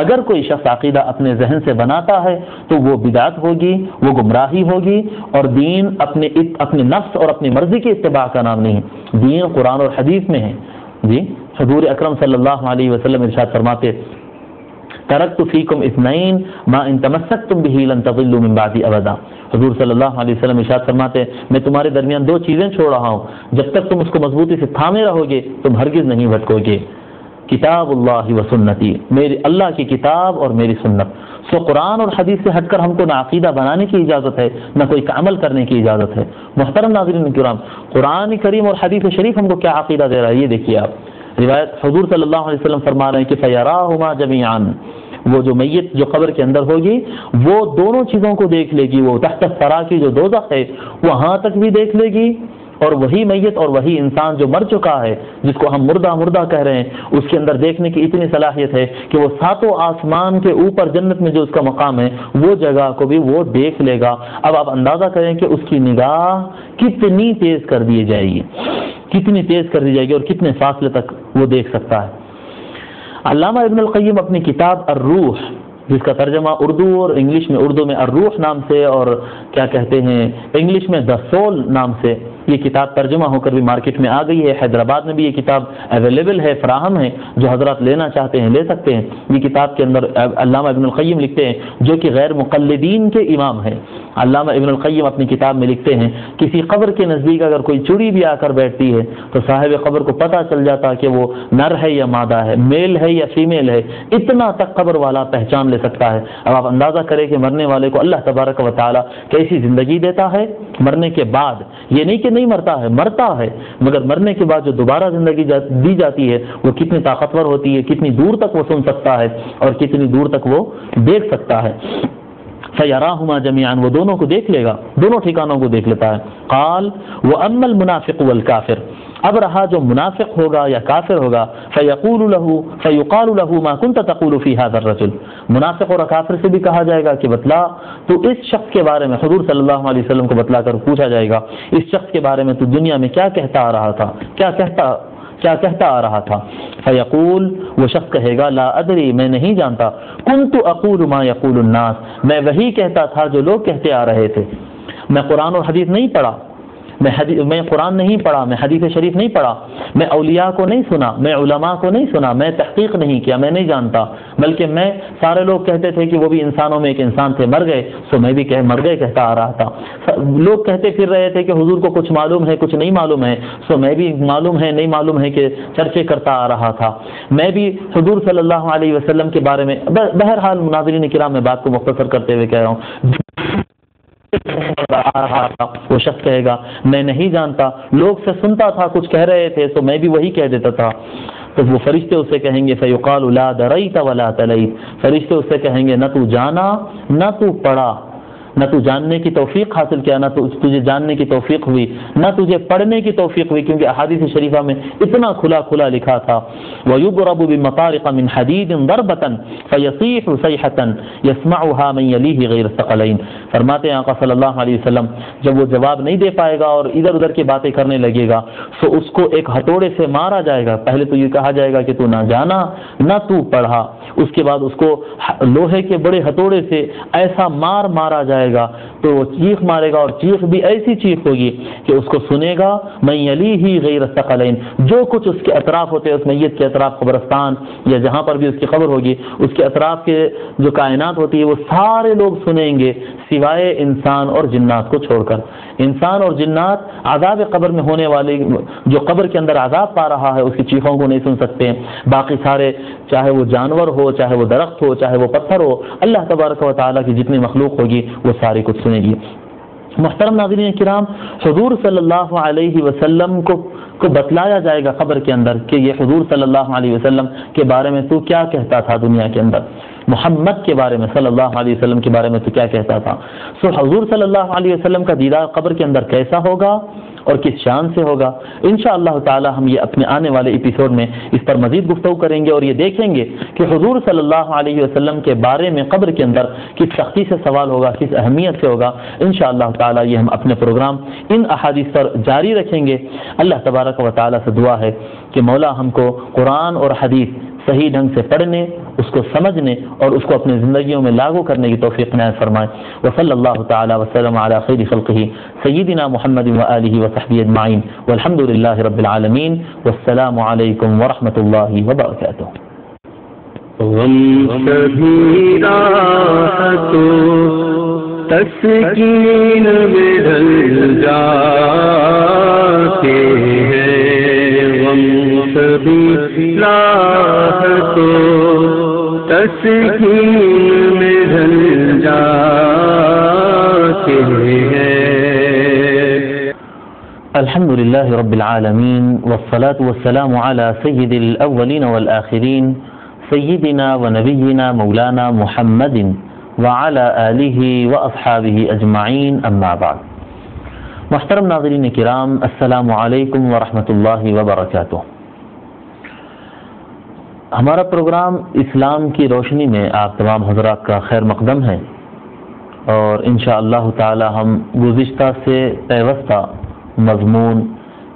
اگر کوئی شخص عقیدہ اپنے ذہن سے بناتا ہے تو وہ بدعت ہوگی، وہ گمراہی ہوگی، اور دین اپنے نفس اور اپنی مرضی کی اتباع کا نام نہیں، دین قرآن اور حدیث میں ہے۔ جی حضور اکرم صلی اللہ علیہ وسلم ارشاد فرماتے ترکت فیکم اثنین ما ان تمسکتم بہ لن تضلوا من بعدی ابدا۔ حضور صلی اللہ علیہ وسلم ارشاد فرماتے میں تمہارے درمیان 2 چیزیں چھوڑ رہا ہوں، جب تک تم اس کو مضبوطی سے تھامے رہو گے تم ہرگز نہیں بھٹکو گے۔ کتاب اللہ و سنتی، میری اللہ کی کتاب اور میری سنت۔ سو قرآن اور حدیث سے ہٹ کر ہم کو نہ عقیدہ بنانے کی اجازت ہے، نہ کوئی عمل کرنے کی اجازت ہے۔ محترم ناظرین کرام، قرآن کریم اور حدیث شریف ہم کو کیا عقیدہ دے رہا ہے یہ دیکھیے آپ۔ روایت حضور صلی اللہ علیہ وسلم فرما رہے ہیں کہ فیراہما جمیعاً، وہ جو میت جو قبر کے اندر ہوگی وہ دونوں چیزوں کو دیکھ لے گی، وہ تحت الثری کی جو دوزخ ہے وہاں تک بھی دیکھ لے گی، اور وہی میت اور وہی انسان جو مر چکا ہے جس کو ہم مردہ کہہ رہے ہیں اس کے اندر دیکھنے کی اتنی صلاحیت ہے کہ وہ 7 آسمان کے اوپر جنت میں جو اس کا مقام ہے وہ جگہ کو بھی وہ دیکھ لے گا۔ اب آپ اندازہ کریں کہ اس کی نگاہ کتنی تیز کر دی جائے گی، کتنی تیز کر دی جائے گی اور کتنے فاصلے تک وہ دیکھ سکتا ہے۔ علامہ ابن القیم اپنی کتاب الروح، جس کا ترجمہ اردو اور انگلش میں، اردو میں الروح نام سے اور کیا کہتے ہیں انگلش میں دی سول نام سے یہ کتاب ترجمہ ہو کر بھی مارکیٹ میں آ گئی ہے۔ حیدرآباد میں بھی یہ کتاب اویلیبل ہے، فراہم ہے، جو حضرات لینا چاہتے ہیں لے سکتے ہیں۔ یہ کتاب کے اندر علامہ ابن القیم لکھتے ہیں جو کہ غیر مقلدین کے امام ہیں۔ علامہ ابن القیم اپنی کتاب میں لکھتے ہیں کسی قبر کے نزدیک اگر کوئی چڑی بھی آ کر بیٹھتی ہے تو صاحب قبر کو پتہ چل جاتا کہ وہ نر ہے یا مادہ ہے، میل ہے یا فیمیل ہے، اتنا تک قبر والا پہچان لے سکتا ہے۔ اب آپ اندازہ کریں کہ مرنے والے کو اللہ تبارک و تعالی کیسی زندگی دیتا ہے مرنے کے بعد، یہ نہیں کہ نہیں مرتا ہے، مرتا ہے، مگر مرنے کے بعد جو دوبارہ زندگی دی جاتی ہے وہ کتنی طاقتور ہوتی ہے، کتنی دور تک وہ سن سکتا ہے اور کتنی دور تک وہ دیکھ سکتا ہے۔ فیراہما جمیعا، وہ دونوں کو دیکھ لے گا، دونوں ٹھکانوں کو دیکھ لیتا ہے۔ قال واما المنافق والکافر، اب رہا جو منافق ہوگا یا کافر ہوگا، فیقال له ما كنت تقول في هذا الرجل، منافق اور کافر سے بھی کہا جائے گا کہ بتلا تو اس شخص کے بارے میں، حضور صلی اللہ علیہ وسلم کو بتلا کر پوچھا جائے گا اس شخص کے بارے میں تو دنیا میں کیا کہتا آ رہا تھا، کیا کہتا آ رہا تھا۔ فیقول، وہ شخص کہے گا لا ادری، میں نہیں جانتا، کنت اقول ما یقول الناس، میں وہی کہتا تھا جو لوگ کہتے آ رہے تھے۔ میں قرآن اور حدیث نہیں پڑھا، میں قرآن نہیں پڑھا، میں حدیث شریف نہیں پڑھا، میں اولیاء کو نہیں سنا، میں علماء کو نہیں سنا، میں تحقیق نہیں کیا، میں نہیں جانتا، بلکہ میں سارے لوگ کہتے تھے کہ وہ بھی انسانوں میں ایک انسان تھے، مر گئے، سو میں بھی مر گئے کہتا آ رہا تھا۔ لوگ کہتے پھر رہے تھے کہ حضور کو کچھ معلوم ہے کچھ نہیں معلوم ہے، سو میں بھی معلوم ہے نہیں معلوم ہے کہ چرچے کرتا آ رہا تھا۔ میں بھی حضور صلی اللہ علیہ وسلم کے بارے میں، بہرحال ناظرین کرام میں بات کو مختصر کرتے ہوئے کہہ رہا ہوں، وہ شخص کہے گا میں نہیں جانتا، لوگ سے سنتا تھا کچھ کہہ رہے تھے تو میں بھی وہی کہہ دیتا تھا۔ تو وہ فرشتے اسے کہیں گے فیقال لا دریت ولا تلیت، فرشتے اسے کہیں گے نہ تو جانا نہ تو پڑھا، نہ تو جاننے کی توفیق حاصل کیا، نہ تو تجھے جاننے کی توفیق ہوئی، نہ تجھے پڑھنے کی توفیق ہوئی، کیونکہ احادیث شریفہ میں اتنا کھلا لکھا تھا وَيُضْرَبُ بِمَطَارِقَ مِنْ حَدِيدٍ ضَرْبَةً فَيَصِيحُ صَيْحَةً يَسْمَعُهَا مَنْ يَلِيهِ غَيْرَ الثَّقَلَيْنِ، فرماتے ہیں آقا صلی اللہ علیہ وسلم جب وہ جواب نہیں دے پائے گا اور ادھر ادھر کی باتیں کرنے لگے گا تو اس کو ایک ہتھوڑے سے مارا جائے گا۔ پہلے تو یہ کہا جائے گا کہ تو نہ جانا نہ تو پڑھا، اس کے بعد اس کو لوہے کے بڑے ہتھوڑے سے ایسا مارا جائے گا تو وہ چیخ مارے گا، اور چیخ بھی ایسی چیخ ہوگی کہ اس کو سنے گا من یلیہ غیر الثقلین، جو کچھ اس کے اطراف ہوتے ہیں، اس میت کے اطراف قبرستان یا جہاں پر بھی اس کی قبر ہوگی اس کے اطراف کے جو کائنات ہوتی ہے وہ سارے لوگ سنیں گے سوائے انسان اور جنات کو چھوڑ کر۔ انسان اور جنات عذاب قبر میں ہونے والے، جو قبر کے اندر عذاب پا رہا ہے اس کی چیخوں کو نہیں سن سکتے ہیں، باقی سارے چاہے وہ جانور ہو، چاہے وہ درخت ہو، چاہے وہ پتھر ہو، اللہ تبارک و تعالیٰ کی جتنی مخلوق ہوگی وہ ساری کچھ سنے گی۔ محترم ناظرین کرام، حضور صلی اللہ علیہ وسلم کو بتلایا جائے گا قبر کے اندر کہ یہ حضور صلی اللہ علیہ وسلم کے بارے میں تو کیا کہتا تھا دنیا کے اندر۔ محمد کے بارے میں صلی اللہ علیہ وسلم کے بارے میں تو کیا کہتا تھا. سو حضور صلی اللہ علیہ وسلم کا دیدار قبر کے اندر کیسا ہوگا اور کس شان سے ہوگا، انشاءاللہ تعالی ہم یہ اپنے آنے والے ایپیسوڈ میں اس پر مزید گفتگو کریں گے اور یہ دیکھیں گے کہ حضور صلی اللہ علیہ وسلم کے بارے میں قبر کے اندر کس سختی سے سوال ہوگا، کس اہمیت سے ہوگا. انشاءاللہ تعالی یہ ہم اپنے پروگرام ان احادیث پر جاری رکھیں گے. اللہ تبارک و تعالی سے دعا ہے کہ مولا ہم کو قرآن اور حدیث صحیح ڈھنگ سے پڑھنے، اس کو سمجھنے اور اس کو اپنی زندگیوں میں لاگو کرنے کی توفیق عنایت فرمائے. وصلی اللہ تعالی وسلم علی خیر خلقہ سیدنا محمد وآلہ وصحبہ اجمعین والحمد للہ رب العالمین والسلام علیکم ورحمۃ اللہ وبرکاتہ. غم کبھی راحت تسکین میں ڈھل جاتے ہیں، غم کبھی راحت تسکین میں ڈھل جاتے ہیں. الحمد للہ رب العالمین والصلاة والسلام علی سید الاولین والآخرین سیدنا و نبینا مولانا محمد وعلی آلہ واصحابہ اجمعین اما بعد. محترم ناظرین کرام، السلام علیکم ورحمۃ اللہ وبرکاتہ. ہمارا پروگرام اسلام کی روشنی میں آپ تمام حضرات کا خیر مقدم ہے اور انشاءاللہ تعالی ہم گزشتہ سے پیوستہ مضمون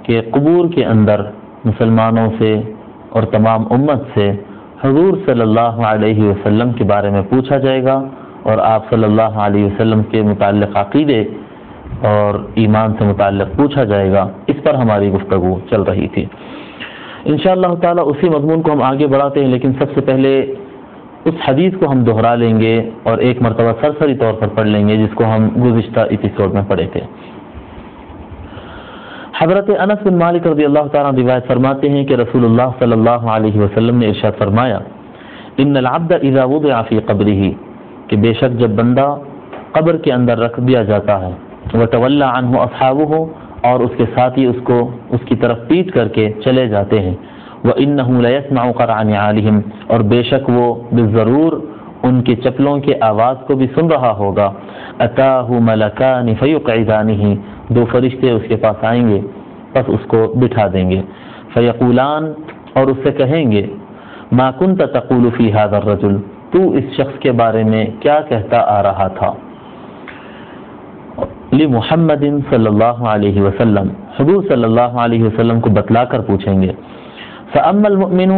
کے قبور کے اندر مسلمانوں سے اور تمام امت سے حضور صلی اللہ علیہ وسلم کے بارے میں پوچھا جائے گا اور آپ صلی اللہ علیہ وسلم کے متعلق عقیدے اور ایمان سے متعلق پوچھا جائے گا، اس پر ہماری گفتگو چل رہی تھی. انشاءاللہ تعالی اسی مضمون کو ہم آگے بڑھاتے ہیں، لیکن سب سے پہلے اس حدیث کو ہم دہرا لیں گے اور ایک مرتبہ سرسری طور پر پڑھ لیں گے جس کو ہم گزشتہ ایپیسوڈ میں پڑھے تھے. حضرت انس بن مالک رضی اللہ تعالیٰ روایت فرماتے ہیں کہ رسول اللہ صلی اللہ علیہ وسلم نے ارشاد فرمایا، ان العبد اذا وضع فی قبرہ، کہ بے شک جب بندہ قبر کے اندر رکھ دیا جاتا ہے، وتولی عنہ اصحابہ، اور اس کے ساتھی اس کی طرف پیٹ کر کے چلے جاتے ہیں، وانہ لیسمع قرع نعالہم، اور بے شک وہ بالضرور ان کے چپلوں کے آواز کو بھی سن رہا ہوگا. اتاہ ملکان فیقعدانہ، دو فرشتے اس کے پاس آئیں گے پس اس کو بٹھا دیں گے. فیقولان، اور اس سے کہیں گے، ما کنت تقول فی ھذا الرجل، تو اس شخص کے بارے میں کیا کہتا آ رہا تھا. لمحمد صلی اللہ علیہ وسلم، حضور صلی اللہ علیہ وسلم کو بتلا کر پوچھیں گے. فاما المؤمن،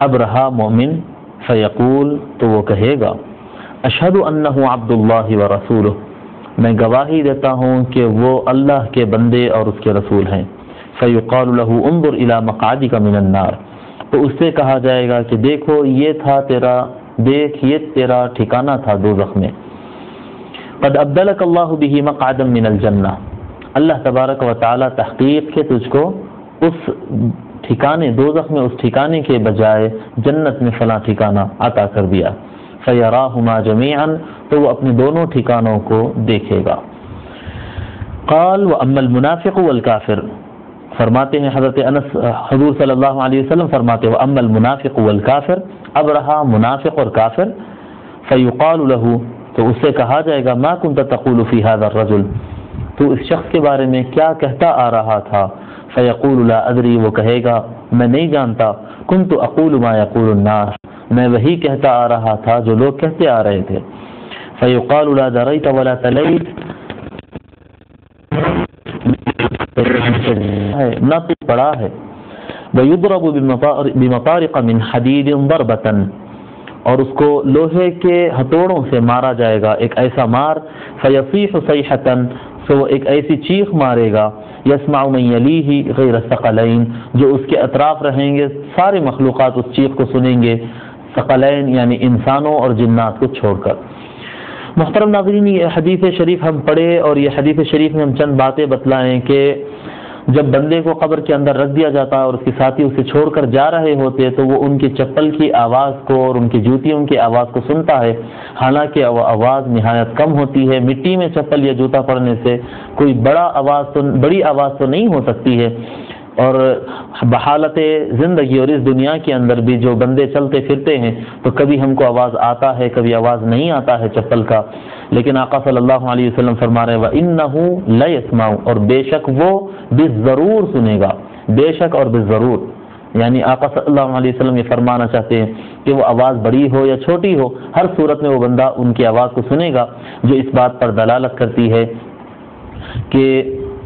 اب رہا مومن، فیقول، تو وہ کہے گا، اشہد انہ عبد اللہ ورسولہ، میں گواہی دیتا ہوں کہ وہ اللہ کے بندے اور اس کے رسول ہیں. فیقال له انظر الی مقعدک من النار، تو اس سے کہا جائے گا کہ دیکھو یہ تیرا ٹھکانہ تھا دوزخ میں. قد ابدلک اللہ بہ مقعدا من الجنہ، اللہ تبارک و تعالی تحقیق کے تجھ کو اس ٹھکانے دوزخ میں اس ٹھکانے کے بجائے جنت میں فلاں ٹھکانہ عطا کر دیا. فیراہما جمیعا، تو وہ اپنے دونوں ٹھکانوں کو دیکھے گا. قال واما المنافق والکافر، فرماتے ہیں حضرت انس، حضور صلی اللہ علیہ وسلم فرماتے ہیں واما المنافق والکافر، اب رہا منافق اور کافر. فیقال له، تو اس سے کہا جائے گا، ما کنت تقول فی ھذا الرجل، تو اس شخص کے بارے میں کیا کہتا آ رہا تھا. فیقول لا ادری، وہ کہے گا میں نہیں جانتا. کنت اقول ما یقول الناس، میں وہی کہتا آ رہا تھا جو لوگ کہتے آ رہے تھے. فیقال لا دریت ولا تلیت، نہ تو پڑا ہے. ویضرب بمطارق من حدید ضربۃ، اور اس کو لوہے کے ہتھوڑوں سے مارا جائے گا ایک ایسا مار. فیصیح صیحۃ، سو وہ ایک ایسی چیخ مارے گا. یسمع من یلیہ غیر الثقلین، جو اس کے اطراف رہیں گے سارے مخلوقات اس چیخ کو سنیں گے، ثقلین یعنی انسانوں اور جنات کو چھوڑ کر. محترم ناظرین، یہ حدیث شریف ہم پڑھے اور یہ حدیث شریف میں ہم چند باتیں بتلائیں کہ جب بندے کو قبر کے اندر رکھ دیا جاتا ہے اور اس کے ساتھی اسے چھوڑ کر جا رہے ہوتے تو وہ ان کی چپل کی آواز کو اور ان کی جوتیوں کی آواز کو سنتا ہے. حالانکہ وہ آواز نہایت کم ہوتی ہے. مٹی میں چپل یا جوتا پڑنے سے کوئی بڑی آواز تو نہیں ہو سکتی ہے، اور بحالت زندگی اور اس دنیا کے اندر بھی جو بندے چلتے پھرتے ہیں تو کبھی ہم کو آواز آتا ہے کبھی آواز نہیں آتا ہے چپل کا، لیکن آقا صلی اللہ علیہ وسلم فرما رہے ہیں وَإِنَّهُ لَيَسْمَعُ، اور بے شک وہ بالضرور سنے گا، بے شک اور بالضرور، یعنی آقا صلی اللہ علیہ وسلم یہ فرمانا چاہتے ہیں کہ وہ آواز بڑی ہو یا چھوٹی ہو، ہر صورت میں وہ بندہ ان کی آواز کو سنے گا، جو اس بات پر دلالت کرتی ہے کہ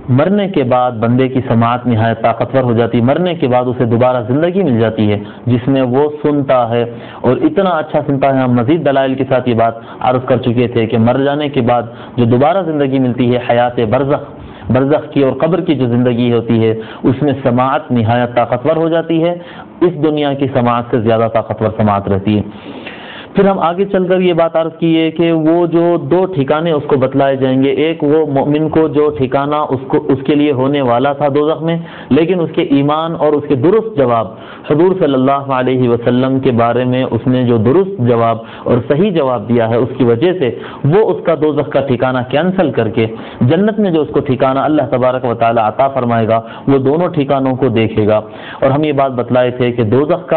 مرنے کے بعد بندے کی سماعت نہایت طاقتور ہو جاتی ہے، مرنے کے بعد اسے دوبارہ زندگی مل جاتی ہے جس میں وہ سنتا ہے، اور اتنا اچھا سنتا ہے۔ ہم مزید دلائل کے ساتھ یہ بات عرض کر چکے تھے کہ مر جانے کے بعد جو دوبارہ زندگی ملتی ہے حیات برزخ کی اور قبر کی جو زندگی ہوتی ہے اس میں سماعت نہایت طاقتور ہو جاتی ہے، اس دنیا کی سماعت سے زیادہ طاقتور سماعت رہتی ہے۔ پھر ہم آگے چل کر یہ بات عرض کیے کہ وہ جو دو ٹھکانے اس کو بتلائے جائیں گے، ایک وہ مومن کو جو ٹھکانہ اس کے لیے ہونے والا تھا دوزخ میں، لیکن اس کے ایمان اور اس کے درست جواب حضور صلی اللہ علیہ وسلم کے بارے میں اس نے جو درست جواب اور صحیح جواب دیا ہے اس کی وجہ سے وہ اس کا دوزخ کا ٹھکانہ کینسل کر کے جنت میں جو اس کو ٹھکانہ اللہ تبارک و تعالی عطا فرمائے گا وہ دونوں ٹھکانوں کو دیکھے گا۔ اور ہم یہ بات بتلائے تھے کہ دوزخ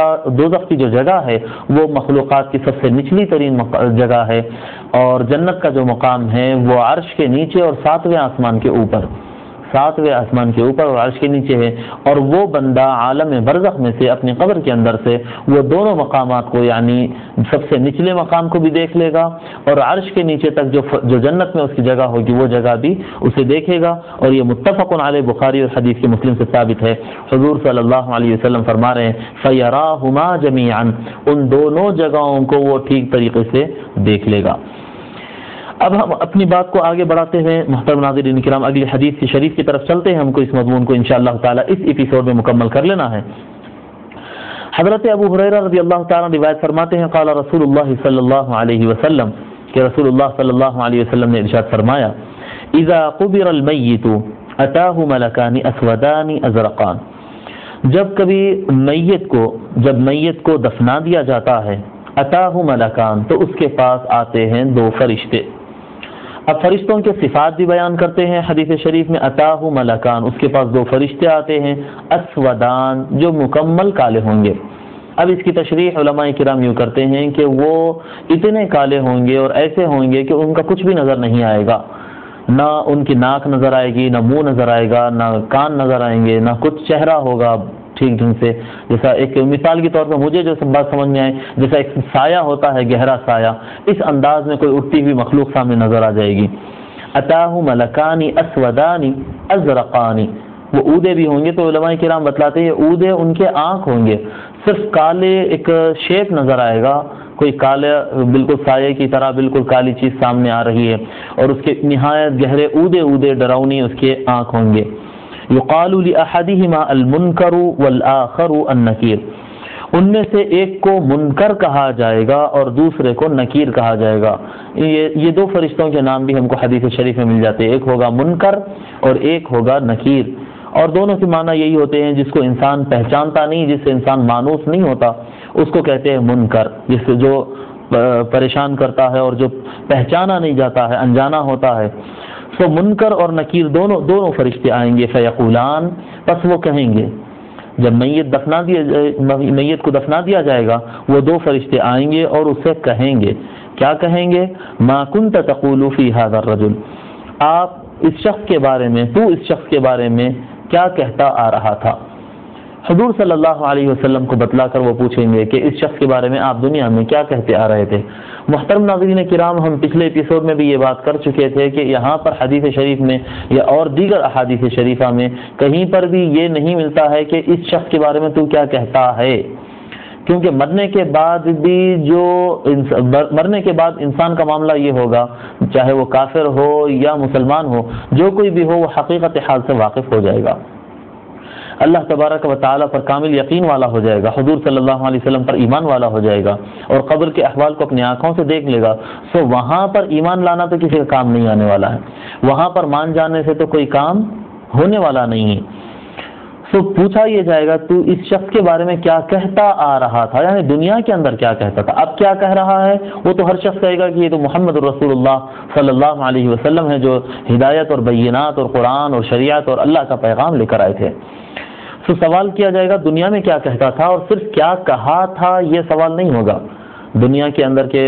کی جو جگہ ہے وہ مخلوقات کی سب سے نچلی ترین جگہ ہے، اور جنت کا جو مقام ہے وہ عرش کے نیچے اور ساتویں آسمان کے اوپر اور عرش کے نیچے ہے، اور وہ بندہ عالم برزخ میں سے اپنی قبر کے اندر سے وہ دونوں مقامات کو، یعنی سب سے نچلے مقام کو بھی دیکھ لے گا اور عرش کے نیچے تک جو جنت میں اس کی جگہ ہوگی وہ جگہ بھی اسے دیکھے گا۔ اور یہ متفق علیہ بخاری اور حدیث کے مسلم سے ثابت ہے۔ حضور صلی اللہ علیہ وسلم فرما رہے ہیں فَيَرَاهُمَا جَمِيعًا، ان دونوں جگہوں کو وہ ٹھیک طریقے سے دیکھ لے گا۔ اب ہم اپنی بات کو آگے بڑھاتے ہیں محترم ناظرین کرام، اگلی حدیث کی شریف کی طرف چلتے ہیں۔ ہم کو اس مضمون کو انشاءاللہ تعالی اس ایپیسوڈ میں مکمل کر لینا ہے۔ حضرت ابو ہریرہ رضی اللہ تعالیٰ روایت فرماتے ہیں قال رسول اللہ صلی اللہ علیہ وسلم، کہ رسول اللہ صلی اللہ علیہ وسلم نے ارشاد فرمایا اذا قبر المیت اتاہ ملکان اسودان ازرقان، جب میت کو دفنا دیا جاتا ہے اتاہ ملکان، تو اس کے پاس آتے ہیں دو فرشتے۔ اب فرشتوں کے صفات بھی بیان کرتے ہیں حدیث شریف میں، اتاہ ملکان، اس کے پاس دو فرشتے آتے ہیں، اسودان، جو مکمل کالے ہوں گے۔ اب اس کی تشریح علماء کرام یوں کرتے ہیں کہ وہ اتنے کالے ہوں گے اور ایسے ہوں گے کہ ان کا کچھ بھی نظر نہیں آئے گا، نہ ان کی ناک نظر آئے گی، نہ منہ نظر آئے گا، نہ کان نظر آئیں گے، نہ کچھ چہرہ ہوگا ٹھیک ڈھنگ سے۔ جیسا ایک مثال کے طور پر مجھے جو بات سمجھ میں آئے، جیسا ایک سایہ ہوتا ہے، گہرا سایہ، اس انداز میں کوئی اٹھتی ہوئی مخلوق سامنے نظر آ جائے گی۔ اتاہ ملکانی اسودانی ازرقانی، وہ اودے بھی ہوں گے، تو علماء کرام بتلاتے ہیں اودے ان کے آنکھ ہوں گے، صرف کالے ایک شیپ نظر آئے گا، کوئی کالے بالکل سائے کی طرح بالکل کالی چیز سامنے آ رہی ہے، اور اس کے نہایت گہرے اودے ڈراؤنی اس کے آنکھ ہوں گے۔ یقال لأحدہما المنکر والآخر النکیر، ان میں سے ایک کو منکر کہا جائے گا اور دوسرے کو نکیر کہا جائے گا۔ یہ دو فرشتوں کے نام بھی ہم کو حدیث شریف میں مل جاتے ہیں، ایک ہوگا منکر اور ایک ہوگا نکیر، اور دونوں کے معنی یہی ہوتے ہیں جس کو انسان پہچانتا نہیں، جس سے انسان مانوس نہیں ہوتا، اس کو کہتے ہیں منکر، جس سے جو پریشان کرتا ہے اور جو پہچانا نہیں جاتا ہے، انجانا ہوتا ہے۔ سو منکر اور نکیر دونوں فرشتے آئیں گے، فیقولان، پس وہ کہیں گے، جب میت کو دفنا دیا جائے گا وہ دو فرشتے آئیں گے اور اسے کہیں گے، کیا کہیں گے؟ ما کنت تقول فی ھذا الرجل، آپ اس شخص کے بارے میں کیا کہتا آ رہا تھا۔ حضور صلی اللہ علیہ وسلم کو بتلا کر وہ پوچھیں گے کہ اس شخص کے بارے میں آپ دنیا میں کیا کہتے آ رہے تھے۔ محترم ناظرین کرام، ہم پچھلے ایپیسوڈ میں بھی یہ بات کر چکے تھے کہ یہاں پر حدیث شریف میں یا اور دیگر احادیث شریفہ میں کہیں پر بھی یہ نہیں ملتا ہے کہ اس شخص کے بارے میں تو کیا کہتا ہے، کیونکہ مرنے کے بعد انسان کا معاملہ یہ ہوگا، چاہے وہ کافر ہو یا مسلمان ہو، جو کوئی بھی ہو وہ حقیقت حال سے واقف ہو جائے گا، اللہ تبارک و تعالیٰ پر کامل یقین والا ہو جائے گا، حضور صلی اللہ علیہ وسلم پر ایمان والا ہو جائے گا، اور قبر کے احوال کو اپنی آنکھوں سے دیکھ لے گا۔ سو وہاں پر ایمان لانا تو کسی کا کام نہیں آنے والا ہے، وہاں پر مان جانے سے تو کوئی کام ہونے والا نہیں ہے۔ سو پوچھا یہ جائے گا تو اس شخص کے بارے میں کیا کہتا آ رہا تھا، یعنی دنیا کے اندر کیا کہتا تھا، اب کیا کہہ رہا ہے، وہ تو ہر شخص کہے گا کہ یہ تو محمد رسول اللہ صلی اللہ علیہ وسلم ہے جو ہدایت اور بینات اور قرآن اور شریعت اور اللہ کا پیغام لے کر آئے تھے۔ تو سوال کیا جائے گا دنیا میں کیا کہتا تھا، اور صرف کیا کہا تھا یہ سوال نہیں ہوگا دنیا کے اندر کے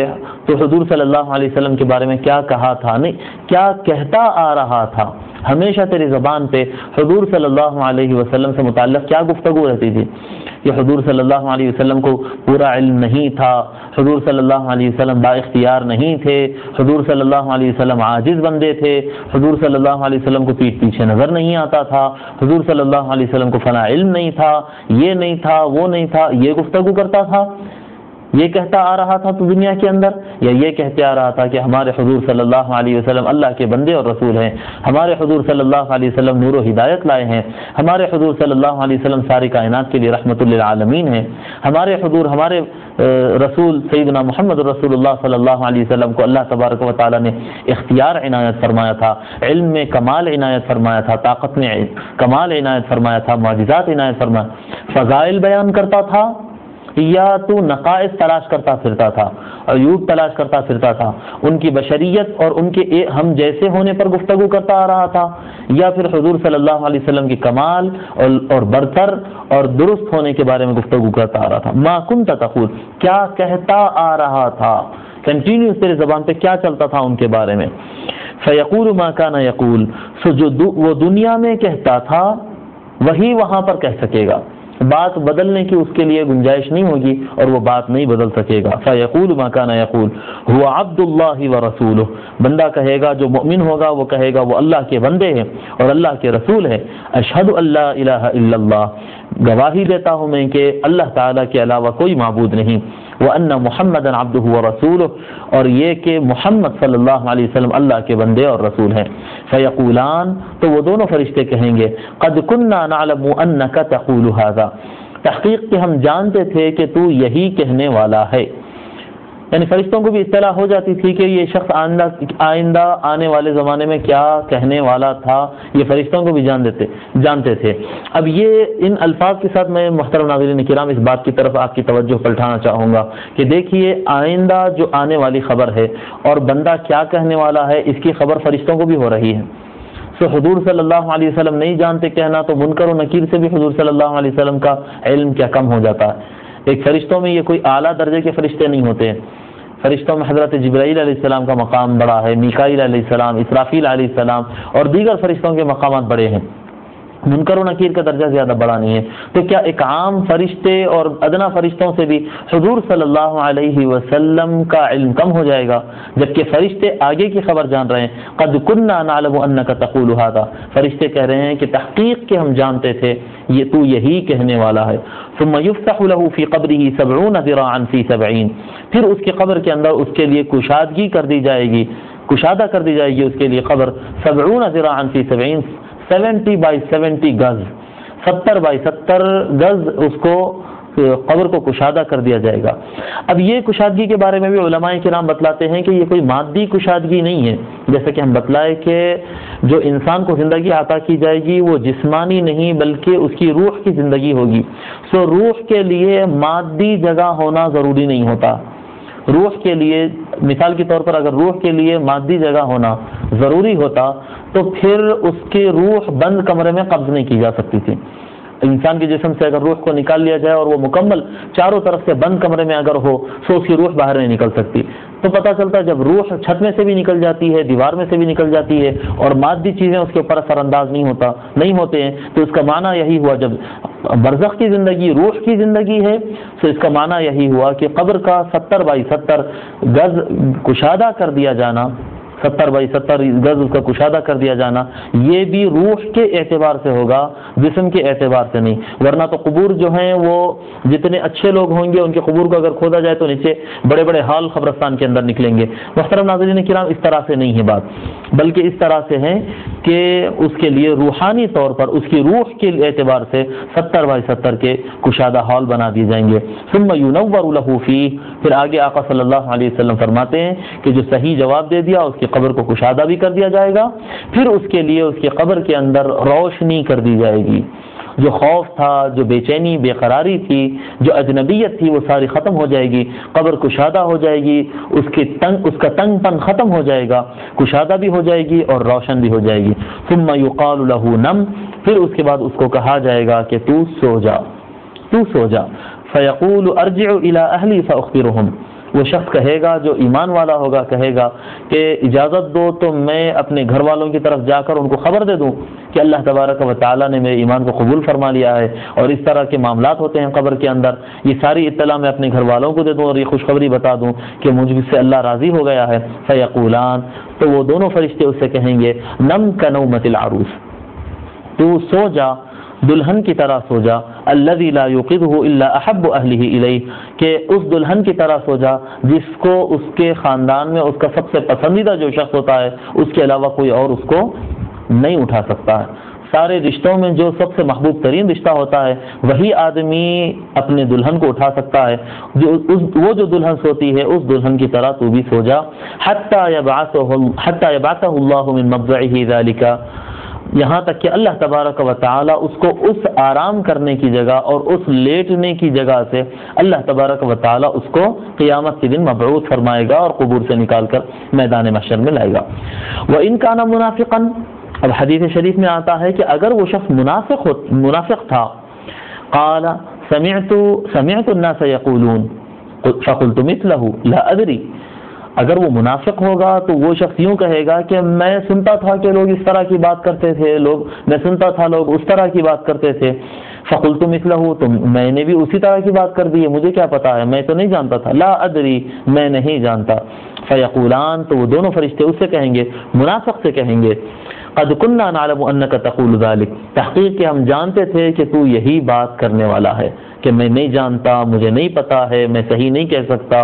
تو حضور صلی اللہ علیہ وسلم کے بارے میں کیا کہا تھا، نہیں کیا کہتا آ رہا تھا. ہمیشہ تیری زبان پہ حضور صلی اللہ علیہ وسلم سے متعلق کیا گفتگو رہتی تھی کہ حضور صلی اللہ علیہ وسلم کو پورا علم نہیں تھا، حضور صلی اللہ علیہ وسلم با اختیار نہیں تھے، حضور صلی اللہ علیہ وسلم عاجز بندے تھے، حضور صلی اللہ علیہ وسلم کو پیٹھ پیچھے نظر نہیں آتا تھا، حضور صلی اللہ علیہ وسلم کو فلاں علم نہیں تھا، یہ نہیں تھا، وہ نہیں تھا. یہ گفتگو کرتا تھا، یہ کہتا آ رہا تھا تو دنیا کے اندر، یا یہ کہتے آ رہا تھا کہ ہمارے حضور صلی اللہ علیہ وسلم اللہ کے بندے اور رسول ہیں، ہمارے حضور صلی اللہ علیہ وسلم نور و ہدایت لائے ہیں، ہمارے حضور صلی اللہ علیہ وسلم ساری کائنات کے لیے رحمت للعالمین ہیں، ہمارے حضور ہمارے رسول سیدنا محمد رسول اللہ صلی اللہ علیہ وسلم کو اللہ تبارک و تعالیٰ نے اختیار عنایت فرمایا تھا، علم میں کمال عنایت فرمایا تھا، طاقت میں کمال عنایت فرمایا تھا، معجزات عنایت فرمایا. فضائل بیان کرتا تھا یا تو نقائص تلاش کرتا پھرتا تھا، عیوب تلاش کرتا پھرتا تھا، ان کی بشریت اور ان کے ہم جیسے ہونے پر گفتگو کرتا آ رہا تھا، یا پھر حضور صلی اللہ علیہ وسلم کی کمال اور برتر اور درست ہونے کے بارے میں گفتگو کرتا آ رہا تھا. ما کنت تقول، کیا کہتا آ رہا تھا، کنٹینیوس تیرے زبان پہ کیا چلتا تھا ان کے بارے میں. فیقول ما کان یقول، سو جو وہ دنیا میں کہتا تھا وہی وہاں پر کہہ سکے گا، بات بدلنے کی اس کے لیے گنجائش نہیں ہوگی اور وہ بات نہیں بدل سکے گا. فیقول ما کان یقول هو عبد اللہ ورسولہ، بندہ کہے گا جو مؤمن ہوگا وہ کہے گا وہ اللہ کے بندے ہیں اور اللہ کے رسول ہیں. اشہد ان لا الہ الا اللہ، گواہی دیتا ہوں میں کہ اللہ تعالیٰ کے علاوہ کوئی معبود نہیں. وَأَنَّ مُحَمَّدًا عَبْدُهُ وَرَسُولُهُ، اور یہ کہ محمد صلی اللہ علیہ وسلم اللہ کے بندے اور رسول ہیں. فَيَقُولَانِ، تو وہ دونوں فرشتے کہیں گے قَدْ كُنَّا نَعْلَمُ أَنَّكَ تَقُولُ هَذَا، تحقیق کہ ہم جانتے تھے کہ تو یہی کہنے والا ہے. یعنی فرشتوں کو بھی اطلاع ہو جاتی تھی کہ یہ شخص آئندہ آنے والے زمانے میں کیا کہنے والا تھا، یہ فرشتوں کو بھی جانتے تھے. اب یہ ان الفاظ کے ساتھ میں محترم ناظرین کرام اس بات کی طرف آپ کی توجہ پلٹانا چاہوں گا کہ دیکھیے آئندہ جو آنے والی خبر ہے اور بندہ کیا کہنے والا ہے اس کی خبر فرشتوں کو بھی ہو رہی ہے. تو حضور صلی اللہ علیہ وسلم نہیں جانتے کہنا تو منکر و نکیر سے بھی حضور صلی اللہ علیہ وسلم کا علم کیا کم ہو جاتا ہے. ایک فرشتوں میں یہ کوئی اعلیٰ درجے کے فرشتے نہیں ہوتے، فرشتوں میں حضرت جبرائیل علیہ السلام کا مقام بڑا ہے، میکائیل علیہ السلام، اسرافیل علیہ السلام اور دیگر فرشتوں کے مقامات بڑے ہیں، منکر و نکیر کا درجہ زیادہ بڑا نہیں ہے. تو کیا ایک عام فرشتے اور ادنا فرشتوں سے بھی حضور صلی اللہ علیہ وسلم کا علم کم ہو جائے گا، جبکہ فرشتے آگے کی خبر جان رہے ہیں. قد كنا نعلم انك تقول هذا، فرشتے کہہ رہے ہیں کہ تحقیق کہ ہم جانتے تھے یہ تو یہی کہنے والا ہے. ثم يفتح له في قبره 70 ذراعا في 70، پھر اس کی قبر کے اندر اس کے لیے کشادگی کر دی جائے گی، کشادہ کر دی جائے گی اس کے لیے قبر 70 ذراعا في 70، 70 بائی 70 گز، 70 بائی 70 گز اس کو قبر کو کشادہ کر دیا جائے گا. اب یہ کشادگی کے بارے میں بھی علماء کرام بتلاتے ہیں کہ یہ کوئی مادی کشادگی نہیں ہے، جیسا کہ ہم بتلائے کہ جو انسان کو زندگی عطا کی جائے گی وہ جسمانی نہیں بلکہ اس کی روح کی زندگی ہوگی. سو روح کے لیے مادی جگہ ہونا ضروری نہیں ہوتا. روح کے لیے مثال کے طور پر اگر روح کے لیے مادی جگہ ہونا ضروری ہوتا تو پھر اس کی روح بند کمرے میں قبض نہیں کی جا سکتی تھی. انسان کے جسم سے اگر روح کو نکال لیا جائے اور وہ مکمل چاروں طرف سے بند کمرے میں اگر ہو تو اس کی روح باہر نہیں نکل سکتی. تو پتہ چلتا ہے جب روح چھت میں سے بھی نکل جاتی ہے، دیوار میں سے بھی نکل جاتی ہے اور مادی چیزیں اس کے اوپر اثر انداز نہیں ہوتے ہیں، تو اس کا معنی یہی ہوا جب برزخ کی زندگی روح کی زندگی ہے تو اس کا معنی یہی ہوا کہ قبر کا 70 بائی 70 گز کشادہ کر دیا جانا، 70 بائی 70 گز اس کا کشادہ کر دیا جانا، یہ بھی روح کے اعتبار سے ہوگا، جسم کے اعتبار سے نہیں. ورنہ تو قبور جو ہیں وہ جتنے اچھے لوگ ہوں گے ان کے قبور کو اگر کھودا جائے تو نیچے بڑے بڑے ہال قبرستان کے اندر نکلیں گے. محترم ناظرین کرام اس طرح سے نہیں ہے بات، بلکہ اس طرح سے ہے کہ اس کے لیے روحانی طور پر اس کی روح کے اعتبار سے 70 بائی 70 کے کشادہ ہال بنا دیے جائیں گے. ثم ينور له فيه، پھر آگے آقا صلی اللہ علیہ وسلم فرماتے ہیں کہ جو صحیح جواب دے دیا اس کی قبر کو کشادہ بھی کر دیا جائے گا، پھر اس کے لیے اس کی قبر کے اندر روشنی کر دی جائے گی. جو خوف تھا، جو بے چینی بے قراری تھی، جو اجنبیت تھی وہ ساری ختم ہو جائے گی، قبر کشادہ ہو جائے گی، اس کا تنگ پن ختم ہو جائے گا، کشادہ بھی ہو جائے گی اور روشن بھی ہو جائے گی. ثم يقال له نم، پھر اس کے بعد اس کو کہا جائے گا کہ تو سو جا، تو سو جا. فیقول ارجع الی اہلی فاخبرهم، وہ شخص کہے گا جو ایمان والا ہوگا، کہے گا کہ اجازت دو تو میں اپنے گھر والوں کی طرف جا کر ان کو خبر دے دوں کہ اللہ تبارک و تعالیٰ نے میرے ایمان کو قبول فرما لیا ہے اور اس طرح کے معاملات ہوتے ہیں قبر کے اندر. یہ ساری اطلاع میں اپنے گھر والوں کو دے دوں اور یہ خوشخبری بتا دوں کہ مجھ سے اللہ راضی ہو گیا ہے. فیقولان، تو وہ دونوں فرشتے اس سے کہیں گے نم کنومت العروس، تو سو جا دلہن کی طرح سو جا، الذی لا یوقظہ الا احب اہلہ الیہ، کہ اس دلہن کی طرح سو جا جس کو اس کے خاندان میں اس کا سب سے پسندیدہ جو شخص ہوتا ہے اس کے علاوہ کوئی اور اس کو نہیں اٹھا سکتا ہے. سارے رشتوں میں جو سب سے محبوب ترین رشتہ ہوتا ہے وہی آدمی اپنے دلہن کو اٹھا سکتا ہے. وہ جو دلہن سوتی ہے اس دلہن کی طرح تو بھی سو جا. حتی یبعثہ اللہ من مضجعہ ذلک، یہاں تک کہ اللہ تبارک و تعالی اس کو اس آرام کرنے کی جگہ اور اس لیٹنے کی جگہ سے اللہ تبارک و تعالی اس کو قیامت کے دن مبعوث فرمائے گا اور قبور سے نکال کر میدان محشر میں لائے گا. وَإِن كَانَ مُنَافِقًا، اب حدیث شریف میں آتا ہے کہ اگر وہ شخص منافق تھا، قال سمعت الناس يقولون فقلت مثله لا ادری، اگر وہ منافق ہوگا تو وہ شخص یوں کہے گا کہ میں سنتا تھا کہ لوگ اس طرح کی بات کرتے تھے، میں سنتا تھا لوگ اس طرح کی بات کرتے تھے. فقلت مثله، تو میں نے بھی اسی طرح کی بات کر دی ہے، مجھے کیا پتا ہے، میں تو نہیں جانتا تھا. لا ادری، میں نہیں جانتا. فیقولان، تو وہ دونوں فرشتے اس سے کہیں گے، منافق سے کہیں گے، قد كنا نعلم انك تقول ذلك، تحقیق کہ ہم جانتے تھے کہ تو یہی بات کرنے والا ہے کہ میں نہیں جانتا، مجھے نہیں پتا ہے، میں صحیح نہیں کہہ سکتا،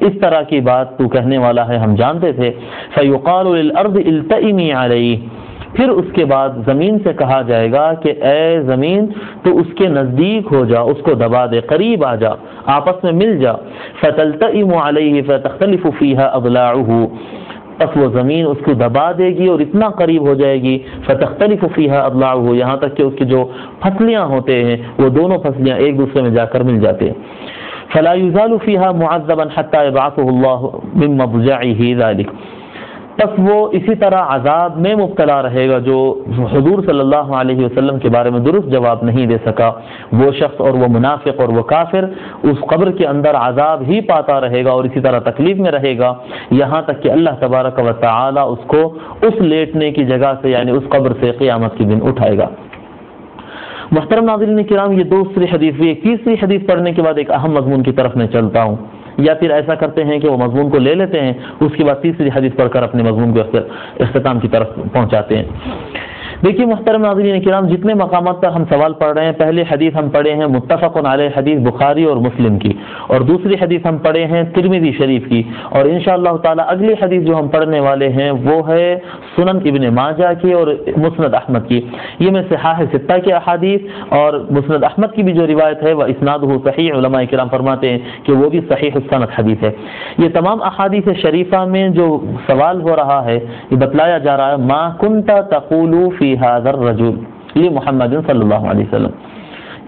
اس طرح کی بات تو کہنے والا ہے، ہم جانتے تھے. فیقال للارض التئمی علیہ، پھر اس کے بعد زمین سے کہا جائے گا کہ اے زمین تو اس کے نزدیک ہو جا، اس کو دبا دے، قریب آ جا، آپس میں مل جا. فتلتئم علیہ فتختلف فیہا اضلاعہ، پس وہ زمین اس کو دبا دے گی اور اتنا قریب ہو جائے گی، فتختلف فیہا اضلاعہ، یہاں تک کہ اس کی جو پھسلیاں ہوتے ہیں وہ دونوں پھسلیاں ایک دوسرے میں جا کر مل جاتے ہیں. فلا یزال فیہا معذبا حتی یبعثہ اللہ من مضجعہ ذلک، پس وہ اسی طرح عذاب میں مبتلا رہے گا. جو حضور صلی اللہ علیہ وسلم کے بارے میں درست جواب نہیں دے سکا وہ شخص اور وہ منافق اور وہ کافر اس قبر کے اندر عذاب ہی پاتا رہے گا اور اسی طرح تکلیف میں رہے گا یہاں تک کہ اللہ تبارک و تعالی اس کو اس لیٹنے کی جگہ سے یعنی اس قبر سے قیامت کے دن اٹھائے گا. محترم ناظرین کرام، یہ دوسری حدیث ہوئی. ایک تیسری حدیث پڑھنے کے بعد ایک اہم مضمون کی طرف میں چلتا ہوں، یا پھر ایسا کرتے ہیں کہ وہ مضمون کو لے لیتے ہیں اس کے بعد تیسری حدیث پڑھ کر اپنے مضمون کو اختتام کی طرف پہنچاتے ہیں. دیکھیے محترم ناظرین کرام، جتنے مقامات پر ہم سوال پڑھ رہے ہیں، پہلی حدیث ہم پڑھے ہیں متفق علیہ حدیث بخاری اور مسلم کی، اور دوسری حدیث ہم پڑھے ہیں ترمذی شریف کی، اور انشاءاللہ تعالی اگلی حدیث جو ہم پڑھنے والے ہیں وہ ہے سنن ابن ماجہ کی اور مسند احمد کی. یہ میں صحاح ستہ کے احادیث اور مسند احمد کی بھی جو روایت ہے وہ اسنادہ صحیح، علماء کرام فرماتے ہیں کہ وہ بھی صحیح السند حدیث ہے. یہ تمام احادیث شریفہ میں جو سوال ہو رہا ہے یہ بتلایا جا رہا ہے ما کنت تقول فی هذا الرجل لمحمد صلی اللہ علیہ وسلم،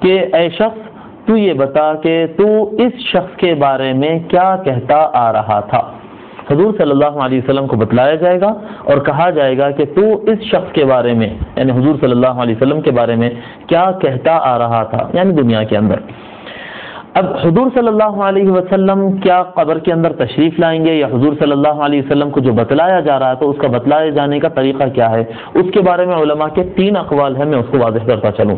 کہ اے شخص تو یہ بتا کہ تو اس شخص کے بارے میں کیا کہتا آ رہا تھا. حضور صلی اللہ علیہ وسلم کو بتلایا جائے گا اور کہا جائے گا کہ تو اس شخص کے بارے میں یعنی حضور صلی اللہ علیہ وسلم کے بارے میں کیا کہتا آ رہا تھا یعنی دنیا کے اندر. اب حضور صلی اللہ علیہ وسلم کیا قبر کے اندر تشریف لائیں گے یا حضور صلی اللہ علیہ وسلم کو جو بتلایا جا رہا ہے تو اس کا بتلائے جانے کا طریقہ کیا ہے، اس کے بارے میں علماء کے 3 اقوال ہیں، میں اس کو واضح کرتا چلوں.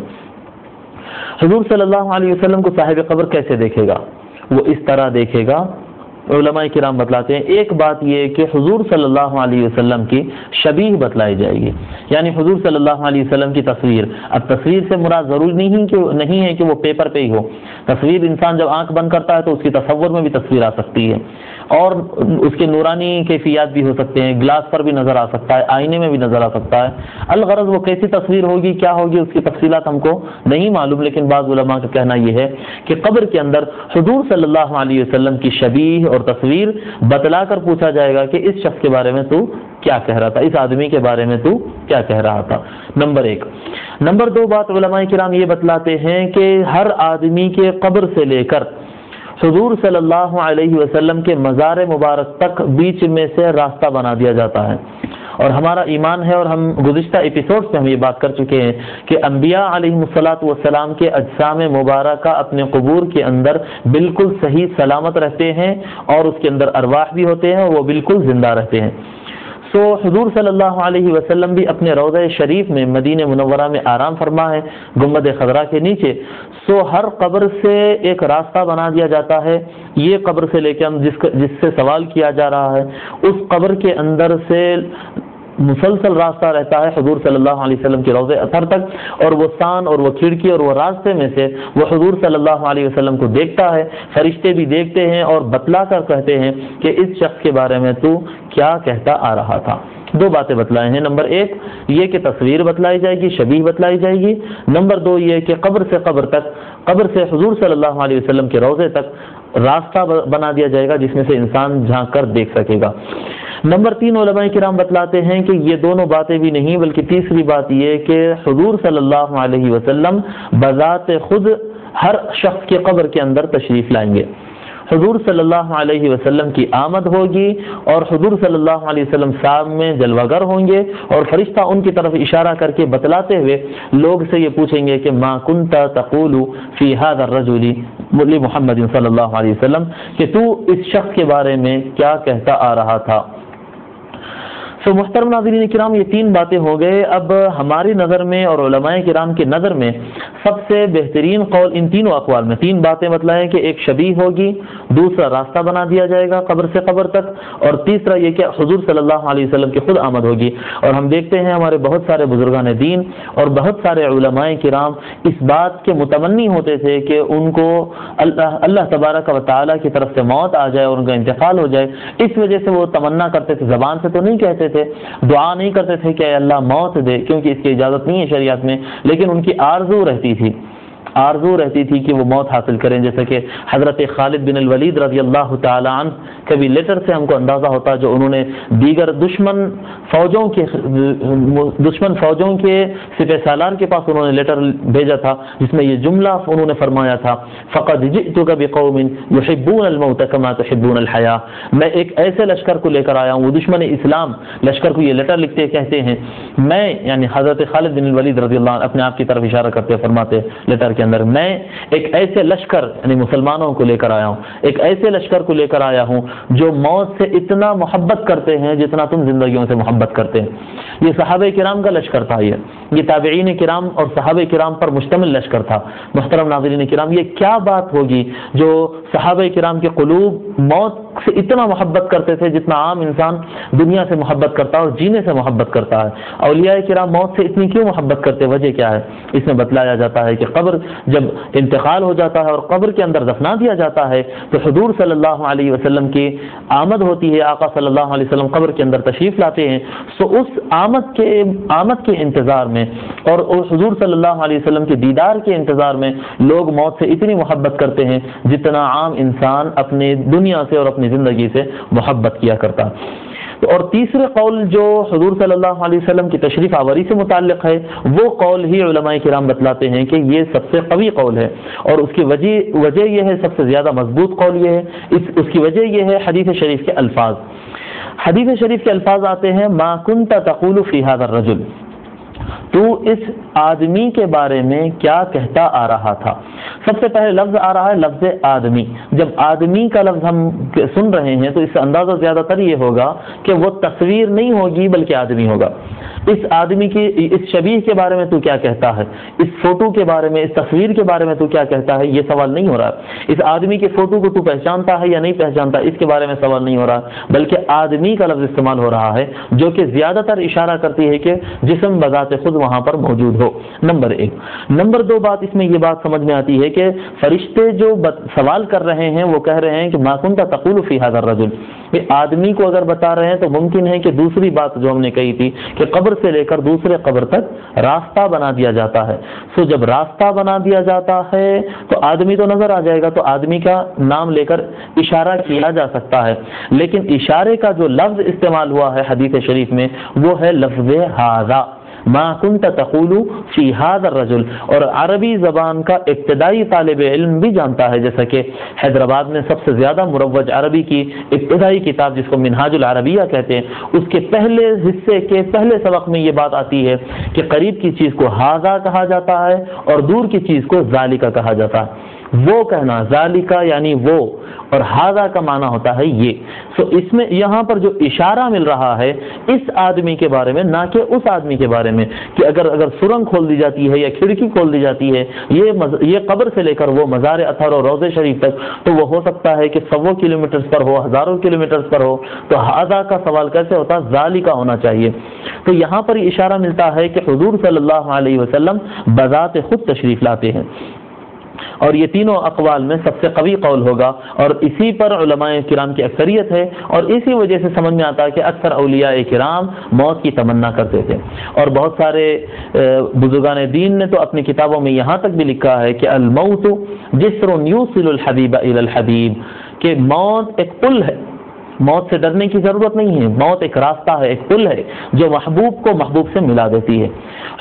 حضور صلی اللہ علیہ وسلم کو صاحب قبر کیسے دیکھے گا؟ وہ اس طرح دیکھے گا، علماء کرام بتلاتے ہیں. ایک بات یہ کہ حضور صلی اللہ علیہ وسلم کی شبیہ بتلائی جائے گی، یعنی حضور صلی اللہ علیہ وسلم کی تصویر. اب تصویر سے مراد ضروری نہیں ہے کہ وہ پیپر پہ ہی ہو. تصویر انسان جب آنکھ بند کرتا ہے تو اس کی تصور میں بھی تصویر آ سکتی ہے اور اس کے نورانی کیفیات بھی ہو سکتے ہیں، گلاس پر بھی نظر آ سکتا ہے، آئینے میں بھی نظر آ سکتا ہے. الغرض وہ کیسی تصویر ہوگی، کیا ہوگی، اس کی تفصیلات ہم کو نہیں معلوم، لیکن بعض علماء کا کہنا یہ ہے کہ قبر کے اندر حضور صلی اللہ علیہ وسلم کی شبیہ اور تصویر بتلا کر پوچھا جائے گا کہ اس شخص کے بارے میں تو کیا کہہ رہا تھا، اس آدمی کے بارے میں تو کیا کہہ رہا تھا. نمبر 1. نمبر 2 بات علماء کرام یہ بتلاتے ہیں کہ ہر آدمی کے قبر سے لے کر حضور صلی اللہ علیہ وسلم کے مزار مبارک تک بیچ میں سے راستہ بنا دیا جاتا ہے، اور ہمارا ایمان ہے، اور ہم گزشتہ ایپیسوڈ میں ہم یہ بات کر چکے ہیں کہ انبیاء علیہ الصلاۃ والسلام کے اجسام مبارکہ اپنے قبور کے اندر بالکل صحیح سلامت رہتے ہیں، اور اس کے اندر ارواح بھی ہوتے ہیں، وہ بالکل زندہ رہتے ہیں۔ سو حضور صلی اللہ علیہ وسلم بھی اپنے روضہ شریف میں مدینہ منورہ میں آرام فرما ہے، گنبد خضرا کے نیچے۔ سو ہر قبر سے ایک راستہ بنا دیا جاتا ہے، یہ قبر سے لے کے ہم جس سے سوال کیا جا رہا ہے اس قبر کے اندر سے مسلسل راستہ رہتا ہے حضور صلی اللہ علیہ وسلم کے روضہ اطہر تک، اور وہ سان اور وہ کھڑکی اور وہ راستے میں سے وہ حضور صلی اللہ علیہ وسلم کو دیکھتا ہے، فرشتے بھی دیکھتے ہیں اور بتلا کر کہتے ہیں کہ اس شخص کے بارے میں تو کیا کہتا آ رہا تھا۔ دو باتیں بتلائے ہیں، نمبر ایک یہ کہ تصویر بتلائی جائے گی، شبیہ بتلائی جائے گی، نمبر دو یہ کہ قبر سے قبر تک، قبر سے حضور صلی اللہ علیہ وسلم کے روضے تک راستہ بنا دیا جائے گا جس میں سے انسان جھانک کر دیکھ سکے گا۔ نمبر تین علماء کرام بتلاتے ہیں کہ یہ دونوں باتیں بھی نہیں، بلکہ تیسری بات یہ کہ حضور صلی اللہ علیہ وسلم بذات خود ہر شخص کے قبر کے اندر تشریف لائیں گے۔ حضور صلی اللہ علیہ وسلم کی آمد ہوگی اور حضور صلی اللہ علیہ وسلم سامنے جلوہ گر ہوں گے، اور فرشتہ ان کی طرف اشارہ کر کے بتلاتے ہوئے لوگ سے یہ پوچھیں گے کہ ما کنت تقول فی ھذا الرجل محمد صلی اللہ علیہ وسلم، کہ تو اس شخص کے بارے میں کیا کہتا آ رہا تھا۔ تو محترم ناظرین کرام، یہ تین باتیں ہو گئے۔ اب ہماری نظر میں اور علماء کرام کی نظر میں سب سے بہترین قول ان تینوں اقوال میں تین باتیں بتلائیں کہ ایک شبیہ ہوگی، دوسرا راستہ بنا دیا جائے گا قبر سے قبر تک، اور تیسرا یہ کہ حضور صلی اللہ علیہ وسلم کی خود آمد ہوگی۔ اور ہم دیکھتے ہیں ہمارے بہت سارے بزرگان دین اور بہت سارے علماء کرام اس بات کے متمنی ہوتے تھے کہ ان کو اللہ تبارک و تعالیٰ کی طرف سے موت آ جائے اور ان کا انتقال ہو جائے، اس وجہ سے وہ تمنا کرتے تھے، زبان سے تو نہیں کہتے تھے، دعا نہیں کرتے تھے کہ اے اللہ موت دے، کیونکہ اس کی اجازت نہیں ہے شریعت میں، لیکن ان کی آرزو رہتی تھی کہ وہ موت حاصل کریں، جیسا کہ حضرت خالد بن الولید رضی اللہ تعالی عنہ کبھی لیٹر سے ہم کو اندازہ ہوتا جو انہوں نے دیگر دشمن فوجوں کے سپہ سالار کے پاس انہوں نے لیٹر بھیجا تھا جس میں یہ جملہ انہوں نے فرمایا تھا، فقد جئتک بقوم يحبون الموت كما تحبون الحیاۃ، میں ایک ایسے لشکر کو لے کر آیا ہوں، وہ دشمن اسلام لشکر کو یہ لیٹر لکھتے کہتے ہیں، میں یعنی حضرت خالد بن الولید رضی اللہ عنہ اپنے آپ کی طرف اشارہ کرتے فرماتے لیٹر کے اندر، میں ایک ایسے لشکر یعنی مسلمانوں کو لے کر آیا ہوں، ایک ایسے لشکر کو لے کر آیا ہوں جو موت سے اتنا محبت کرتے ہیں جتنا تم زندگیوں سے محبت کرتے ہیں۔ یہ صحابہ کرام کا لشکر تھا، یہ تابعین کرام اور صحابہ کرام پر مشتمل لشکر تھا۔ محترم ناظرین کرام، یہ کیا بات ہوگی جو صحابہ کرام کے قلوب موت سے اتنا محبت کرتے تھے جتنا عام انسان دنیا سے محبت کرتا ہے اور جینے سے محبت کرتا ہے۔ اولیاء کرام موت سے اتنی کیوں محبت کرتے، وجہ کیا ہے؟ اس میں بتلایا جاتا ہے کہ قبر جب انتقال ہو جاتا ہے اور قبر کے اندر دفنا دیا جاتا ہے تو حضور صلی اللہ علیہ وسلم کی آمد ہوتی ہے، آقا صلی اللہ علیہ وسلم قبر کے اندر تشریف لاتے ہیں، سو اس آمد کے انتظار میں اور حضور صلی اللہ علیہ وسلم کے دیدار کے انتظار میں لوگ موت سے اتنی محبت کرتے ہیں جتنا عام انسان اپنے دنیا سے اور اپنی زندگی سے محبت کیا کرتا۔ اور تیسرے قول جو حضور صلی اللہ علیہ وسلم کی تشریف آوری سے متعلق ہے، وہ قول ہی علماء کرام بتلاتے ہیں کہ یہ سب سے قوی قول ہے، اور اس کی وجہ یہ ہے، سب سے زیادہ مضبوط قول یہ ہے، اس کی وجہ یہ ہے حدیث شریف کے الفاظ۔ حدیث شریف کے الفاظ آتے ہیں ما کنت تقول فی ھذا الرجل، تو اس آدمی کے بارے میں کیا کہتا آ رہا تھا۔ سب سے پہلے لفظ آ رہا ہے لفظ آدمی۔ جب آدمی کا لفظ ہم سن رہے ہیں تو اس سے اندازہ زیادہ تر یہ ہوگا کہ وہ تصویر نہیں ہوگی بلکہ آدمی ہوگا۔ اس آدمی کی اس شبیہ کے بارے میں تو کیا کہتا ہے، اس فوٹو کے بارے میں، اس تصویر کے بارے میں تو کیا کہتا ہے، یہ سوال نہیں ہو رہا۔ اس آدمی کے فوٹو کو تو پہچانتا ہے یا نہیں پہچانتا، اس کے بارے میں سوال نہیں ہو رہا، بلکہ آدمی کا لفظ استعمال ہو رہا ہے جو کہ زیادہ تر اشارہ کرتی ہے کہ جسم بذات خود وہاں پر موجود ہو، نمبر ایک۔ نمبر دو بات اس میں یہ بات سمجھ میں آتی ہے کہ فرشتے جو سوال کر رہے ہیں وہ کہہ رہے ہیں کہ ما کنت تقول فی ھذا الرجل، آدمی کو اگر بتا رہے ہیں تو ممکن ہے کہ دوسری بات جو ہم نے کہی تھی کہ قبر سے لے کر دوسرے قبر تک راستہ بنا دیا جاتا ہے، سو جب راستہ بنا دیا جاتا ہے تو آدمی تو نظر آ جائے گا، تو آدمی کا نام لے کر اشارہ کیا جا سکتا ہے، لیکن اشارے کا جو لفظ استعمال ہوا ہے حدیث شریف میں وہ ہے لفظ ھذا۔ ما كنت تقول في هذا الرجل، اور عربی زبان کا ابتدائی طالب علم بھی جانتا ہے، جیسا کہ حیدرآباد میں سب سے زیادہ مروج عربی کی ابتدائی کتاب جس کو منہاج العربیہ کہتے ہیں، اس کے پہلے حصے کے پہلے سبق میں یہ بات آتی ہے کہ قریب کی چیز کو ہاذا کہا جاتا ہے اور دور کی چیز کو ذالکا کہا جاتا ہے۔ وہ کہنا، ذالکا یعنی وہ، اور ہاذا کا معنی ہوتا ہے یہ۔ سو اس میں یہاں پر جو اشارہ مل رہا ہے اس آدمی کے بارے میں، نہ کہ اس آدمی کے بارے میں، کہ اگر سرنگ کھول دی جاتی ہے یا کھڑکی کھول دی جاتی ہے یہ قبر سے لے کر وہ مزار اطہر اور روضہ شریف تک، تو وہ ہو سکتا ہے کہ 100 کلومیٹرز پر ہو، ہزاروں کلومیٹرز پر ہو، تو ہاذا کا سوال کیسے ہوتا؟ ذالکا ہونا چاہیے۔ تو یہاں پر اشارہ ملتا ہے کہ حضور صلی اللہ علیہ وسلم بذات خود تشریف لاتے ہیں، اور یہ تینوں اقوال میں سب سے قوی قول ہوگا، اور اسی پر علماء کرام کی اکثریت ہے، اور اسی وجہ سے سمجھ میں آتا ہے کہ اکثر اولیاء کرام موت کی تمنا کرتے تھے۔ اور بہت سارے بزرگان دین نے تو اپنی کتابوں میں یہاں تک بھی لکھا ہے کہ الموت جسر یوصل الحبیب الی الحبیب، کہ موت ایک پل ہے، موت سے ڈرنے کی ضرورت نہیں ہے، موت ایک راستہ ہے، ایک پل ہے جو محبوب کو محبوب سے ملا دیتی ہے۔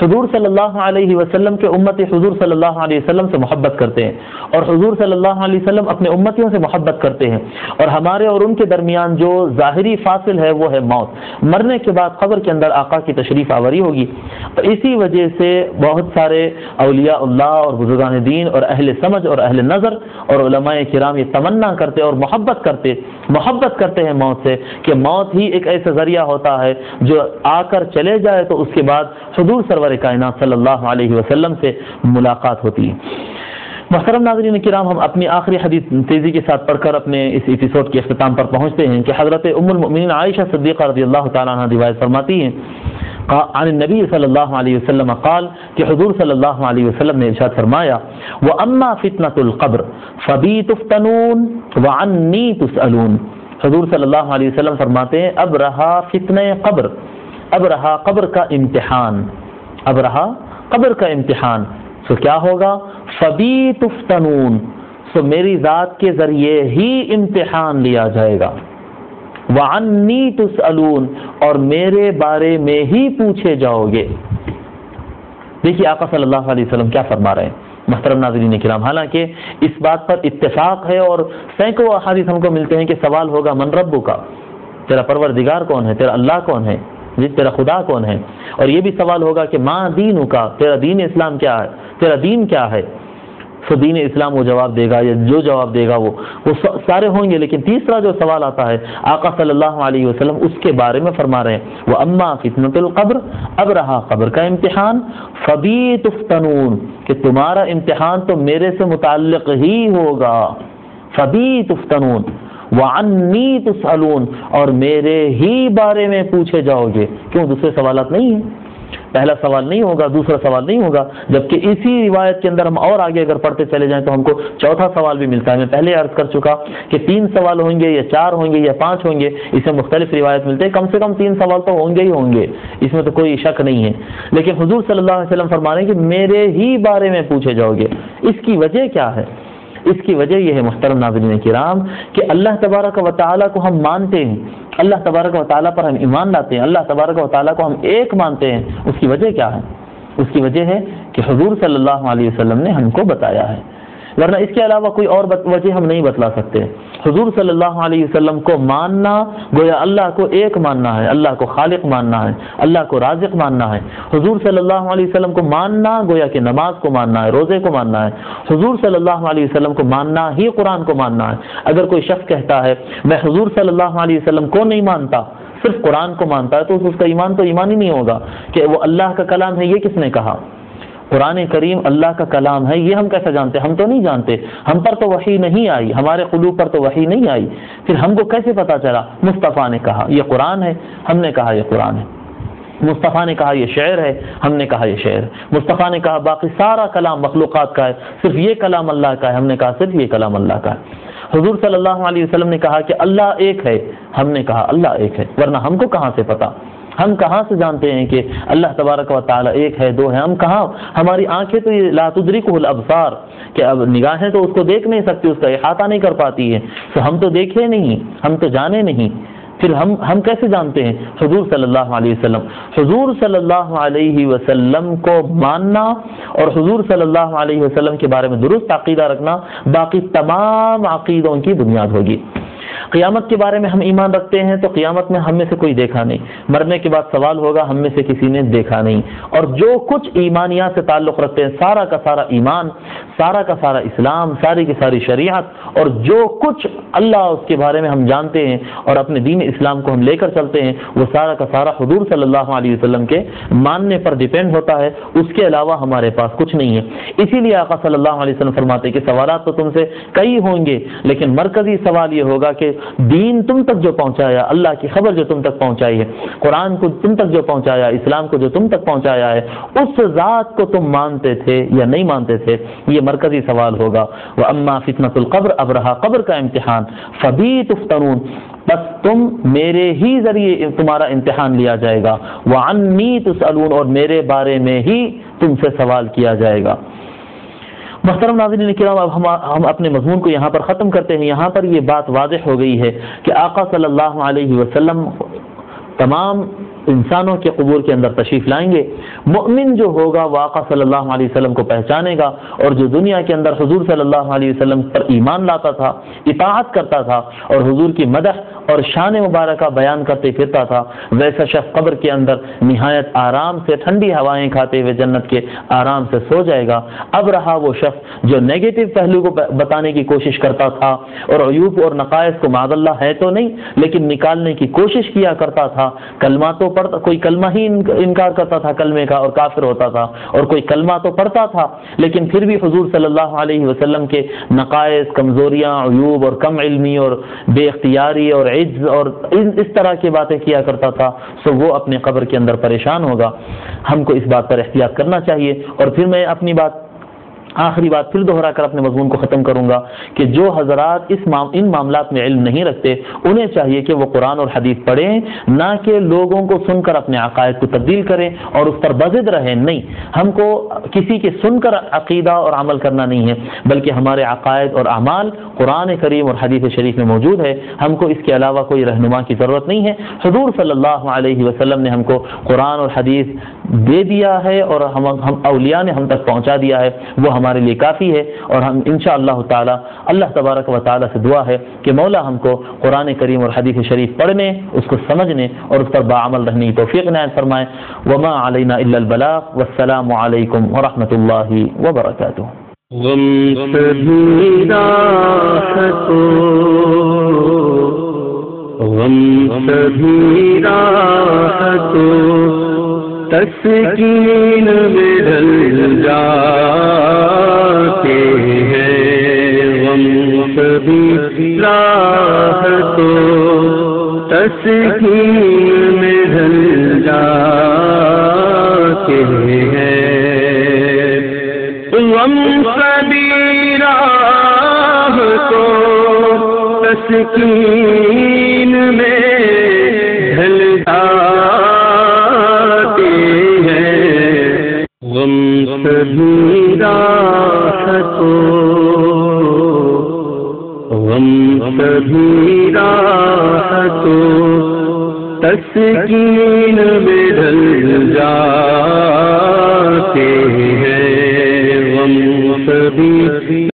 حضور صلی اللہ علیہ وسلم کے امتی حضور صلی اللہ علیہ وسلم سے محبت کرتے ہیں، اور حضور صلی اللہ علیہ وسلم اپنے امتیوں سے محبت کرتے ہیں، اور ہمارے اور ان کے درمیان جو ظاہری فاصل ہے وہ ہے موت۔ مرنے کے بعد قبر کے اندر آقا کی تشریف آوری ہوگی، اور اسی وجہ سے بہت سارے اولیاء اللہ اور بزرگان دین اور اہل سمجھ اور اہل نظر اور علماء کرام یہ تمنا کرتے اور محبت کرتے ہیں موت سے، کہ موت ہی ایک ایسا ذریعہ ہوتا ہے جو آ کر چلے جائے تو اس کے بعد حضور سرور کائنات صلی اللہ علیہ وسلم سے ملاقات ہوتی ہے۔ محترم ناظرین کرام، ہم اپنی آخری حدیث تیزی کے ساتھ پڑھ کر اپنے اس ایپیسوڈ کے اختتام پر پہنچتے ہیں کہ حضرت ام المؤمنین عائشہ صدیقہ رضی اللہ تعالیٰ عنہ روایت فرماتی ہیں عن النبی صلی اللہ علیہ وسلم قال، کہ حضور صلی اللہ علیہ وسلم نے ارشاد فرمایا وَأَمَّا فِتْنَةُ الْقَبْرِ فَبِي تُفْتَنُونَ وَعَنِّي تُسْأَلُونَ۔ حضور صلی اللہ علیہ وسلم فرماتے ہیں اب رہا فتنہ قبر، اب رہا قبر کا امتحان، اب رہا قبر کا امتحان، سو کیا ہوگا؟ فَبِي تُفْتَنُونَ، سو میری ذات کے ذریعے ہی امتحان لیا جائے گا، وَعَنِّي تُسْأَلُونَ، اور میرے بارے میں ہی پوچھے جاؤ گے۔ دیکھیے آقا صلی اللہ علیہ وسلم کیا فرما رہے ہیں محترم ناظرین کرام۔ حالانکہ اس بات پر اتفاق ہے اور سینکڑوں احادیث ہم کو ملتے ہیں کہ سوال ہوگا من ربو کا، تیرا پروردگار کون ہے، تیرا اللہ کون ہے، تیرا خدا کون ہے، اور یہ بھی سوال ہوگا کہ ماں دینو کا، تیرا دین اسلام کیا ہے، تیرا دین کیا ہے۔ سو دین اسلام وہ جواب دے گا، یا جو جواب دے گا وہ سارے ہوں گے، لیکن تیسرا جو سوال آتا ہے آقا صلی اللہ علیہ وسلم اس کے بارے میں فرما رہے ہیں وَأَمَّا فِتْنَةُ الْقَبْرِ، اب رہا قبر کا امتحان، فَبِي تُفْتَنُونَ، کہ تمہارا امتحان تو میرے سے متعلق ہی ہوگا، فَبِي تُفْتَنُونَ وَعَنِّي تُسْأَلُونَ، اور میرے ہی بارے میں پوچھے جاؤ گے۔ کیوں؟ دوسرے سوالات نہیں ہیں، پہلا سوال نہیں ہوگا، دوسرا سوال نہیں ہوگا، جبکہ اسی روایت کے اندر ہم اور آگے اگر پڑھتے چلے جائیں تو ہم کو چوتھا سوال بھی ملتا ہے۔ میں پہلے عرض کر چکا کہ 3 سوال ہوں گے یا 4 ہوں گے یا 5 ہوں گے، اسے مختلف روایت ملتے ہیں، کم سے کم 3 سوال تو ہوں گے ہی ہوں گے، اس میں تو کوئی شک نہیں ہے۔ لیکن حضور صلی اللہ علیہ وسلم فرما رہے ہیں کہ میرے ہی بارے میں پوچھے جاؤ گے۔ اس کی وجہ کیا ہے؟ اس کی وجہ یہ ہے محترم ناظرین کرام کہ اللہ تبارک و تعالیٰ کو ہم مانتے ہیں، اللہ تبارک و تعالیٰ پر ہم ایمان لاتے ہیں، اللہ تبارک و تعالیٰ کو ہم ایک مانتے ہیں۔ اس کی وجہ کیا ہے؟ اس کی وجہ ہے کہ حضور صلی اللہ علیہ وسلم نے ہم کو بتایا ہے، ورنہ اس کے علاوہ کوئی اور وجہ ہم نہیں بتلا سکتے۔ حضور صلی اللہ علیہ وسلم کو ماننا گویا اللہ کو ایک ماننا ہے، اللہ کو خالق ماننا ہے، اللہ کو رازق ماننا ہے۔ حضور صلی اللہ علیہ وسلم کو ماننا گویا کہ نماز کو ماننا ہے، روزے کو ماننا ہے۔ حضور صلی اللہ علیہ وسلم کو ماننا ہی قرآن کو ماننا ہے۔ اگر کوئی شخص کہتا ہے میں حضور صلی اللہ علیہ وسلم کو نہیں مانتا، صرف قرآن کو مانتا ہے، تو اس کا ایمان تو ایمان ہی نہیں ہوگا کہ وہ اللہ کا کلام ہے۔ یہ کس نے کہا؟ قرآن کریم اللہ کا کلام ہے، یہ ہم کیسے جانتے؟ ہم تو نہیں جانتے، ہم پر تو وحی نہیں آئی، ہمارے قلوب پر تو وحی نہیں آئی، پھر ہم کو کیسے پتا چلا؟ مصطفیٰ نے کہا یہ قرآن ہے، ہم نے کہا یہ قرآن ہے۔ مصطفیٰ نے کہا یہ شعر ہے، ہم نے کہا یہ شعر ہے۔ مصطفیٰ نے کہا باقی سارا کلام مخلوقات کا ہے، صرف یہ کلام اللہ کا ہے، ہم نے کہا صرف یہ کلام اللہ کا ہے۔ حضور صلی اللہ علیہ وسلم نے کہا کہ اللہ ایک ہے، ہم نے کہا اللہ ایک ہے، ورنہ ہم کو کہاں سے پتا؟ ہم کہاں سے جانتے ہیں کہ اللہ تبارک و تعالی ایک ہے، دو ہے؟ ہم کہاں، ہماری آنکھیں تو یہ لا تدرکہ الابصار، کہ اب نگاہیں تو اس کو دیکھ نہیں سکتی، اس کا احاطہ نہیں کر پاتی ہے، تو ہم تو دیکھے نہیں، ہم تو جانے نہیں، پھر ہم کیسے جانتے ہیں؟ حضور صلی اللہ علیہ وسلم. حضور صلی اللہ علیہ وسلم کو ماننا اور حضور صلی اللہ علیہ وسلم کے بارے میں درست عقیدہ رکھنا باقی تمام عقیدوں کی بنیاد ہوگی. قیامت کے بارے میں ہم ایمان رکھتے ہیں تو قیامت میں ہم میں سے کوئی دیکھا نہیں، مرنے کے بعد سوال ہوگا، ہم میں سے کسی نے دیکھا نہیں. اور جو کچھ ایمانیات سے تعلق رکھتے ہیں، سارا کا سارا ایمان، سارا کا سارا اسلام، ساری کی ساری شریعت، اور جو کچھ اللہ اس کے بارے میں ہم جانتے ہیں اور اپنے دین اسلام کو ہم لے کر چلتے ہیں، وہ سارا کا سارا حضور صلی اللہ علیہ وسلم کے ماننے پر ڈیپینڈ ہوتا ہے. اس کے علاوہ ہمارے پاس کچھ نہیں ہے. اسی لیے آقا صلی اللہ علیہ وسلم فرماتے ہیں کہ سوالات تو تم سے کئی ہوں گے، لیکن مرکزی سوال یہ ہوگا کہ دین تم تک جو پہنچایا، اللہ کی خبر جو تم تک پہنچائی ہے، قرآن کو تم تک جو پہنچایا، اسلام کو جو تم تک پہنچایا ہے، اس ذات کو تم مانتے تھے یا نہیں مانتے تھے؟ یہ مرکزی سوال ہوگا. وَأَمَّا فِتْنَةُ الْقَبْرِ، اب رہا قبر کا امتحان، فَبِي تُفْتَنُونَ، بس تم میرے ہی ذریعے تمہارا امتحان لیا جائے گا. وَعَنِّي تُسْأَلُونَ، اور میرے بارے میں ہی تم سے سوال کیا جائے گا. محترم ناظرین کرام، اب ہم اپنے مضمون کو یہاں پر ختم کرتے ہیں. یہاں پر یہ بات واضح ہو گئی ہے کہ آقا صلی اللہ علیہ وسلم تمام انسانوں کے قبور کے اندر تشریف لائیں گے. مؤمن جو ہوگا وہ آقا صلی اللہ علیہ وسلم کو پہچانے گا، اور جو دنیا کے اندر حضور صلی اللہ علیہ وسلم پر ایمان لاتا تھا، اطاعت کرتا تھا اور حضور کی مدح اور شان مبارکہ بیان کرتے پھرتا تھا، ویسا شخص قبر کے اندر نہایت آرام سے ٹھنڈی ہوائیں کھاتے ہوئے جنت کے آرام سے سو جائے گا. اب رہا وہ شخص جو نیگیٹو پہلو کو بتانے کی کوشش کرتا تھا اور عیوب اور نقائص کو معاذ اللہ ہے تو نہیں لیکن نکالنے کی کوشش کیا کرتا تھا. کلمہ تو پڑھتا، کوئی کلمہ ہی انکار کرتا تھا کلمے کا اور کافر ہوتا تھا، اور کوئی کلمہ تو پڑھتا تھا لیکن پھر بھی حضور صلی اللہ علیہ وسلم کے نقائص، کمزوریاں، عیوب اور کم علمی اور بے اختیاری اور عجز اور اس طرح کی باتیں کیا کرتا تھا. سو وہ اپنے قبر کے اندر پریشان ہوگا. ہم کو اس بات پر احتیاط کرنا چاہیے. اور پھر میں اپنی آخری بات پھر دوہرا کر اپنے مضمون کو ختم کروں گا کہ جو حضرات ان معاملات میں علم نہیں رکھتے، انہیں چاہیے کہ وہ قرآن اور حدیث پڑھیں، نہ کہ لوگوں کو سن کر اپنے عقائد کو تبدیل کریں اور اس پر بضد رہیں. نہیں، ہم کو کسی کے سن کر عقیدہ اور عمل کرنا نہیں ہے، بلکہ ہمارے عقائد اور اعمال قرآن کریم اور حدیث شریف میں موجود ہے. ہم کو اس کے علاوہ کوئی رہنما کی ضرورت نہیں ہے. حضور صلی اللہ علیہ وسلم نے ہم کو قرآن اور حدیث دے دیا ہے اور ہم اولیاء نے ہم تک پہنچا دیا ہے، وہ ہمارے لیے کافی ہے. اور ہم انشاءاللہ تعالی اللہ تبارک و تعالی سے دعا ہے کہ مولا ہم کو قرآن کریم اور حدیث شریف پڑھنے، اس کو سمجھنے اور اس پر باعمل رہنے کی توفیق عنایت فرمائے. وما علینا الا البلاغ، والسلام علیکم ورحمۃ اللہ وبرکاتہ. غم سبھی راحتوں، غم سبھی راحتوں، تسکین میں ڈھل جاتے ہیں. غم سبھی راحتوں، تسکین میں ڈھل جاتے ہیں. غم سبھی راحتوں، تسکین میں ڈھل جاتے ہیں. غم سبھی راحتوں، غم سبھی راحتوں، تسکین میں ڈھل جاتے ہیں. غم سبھی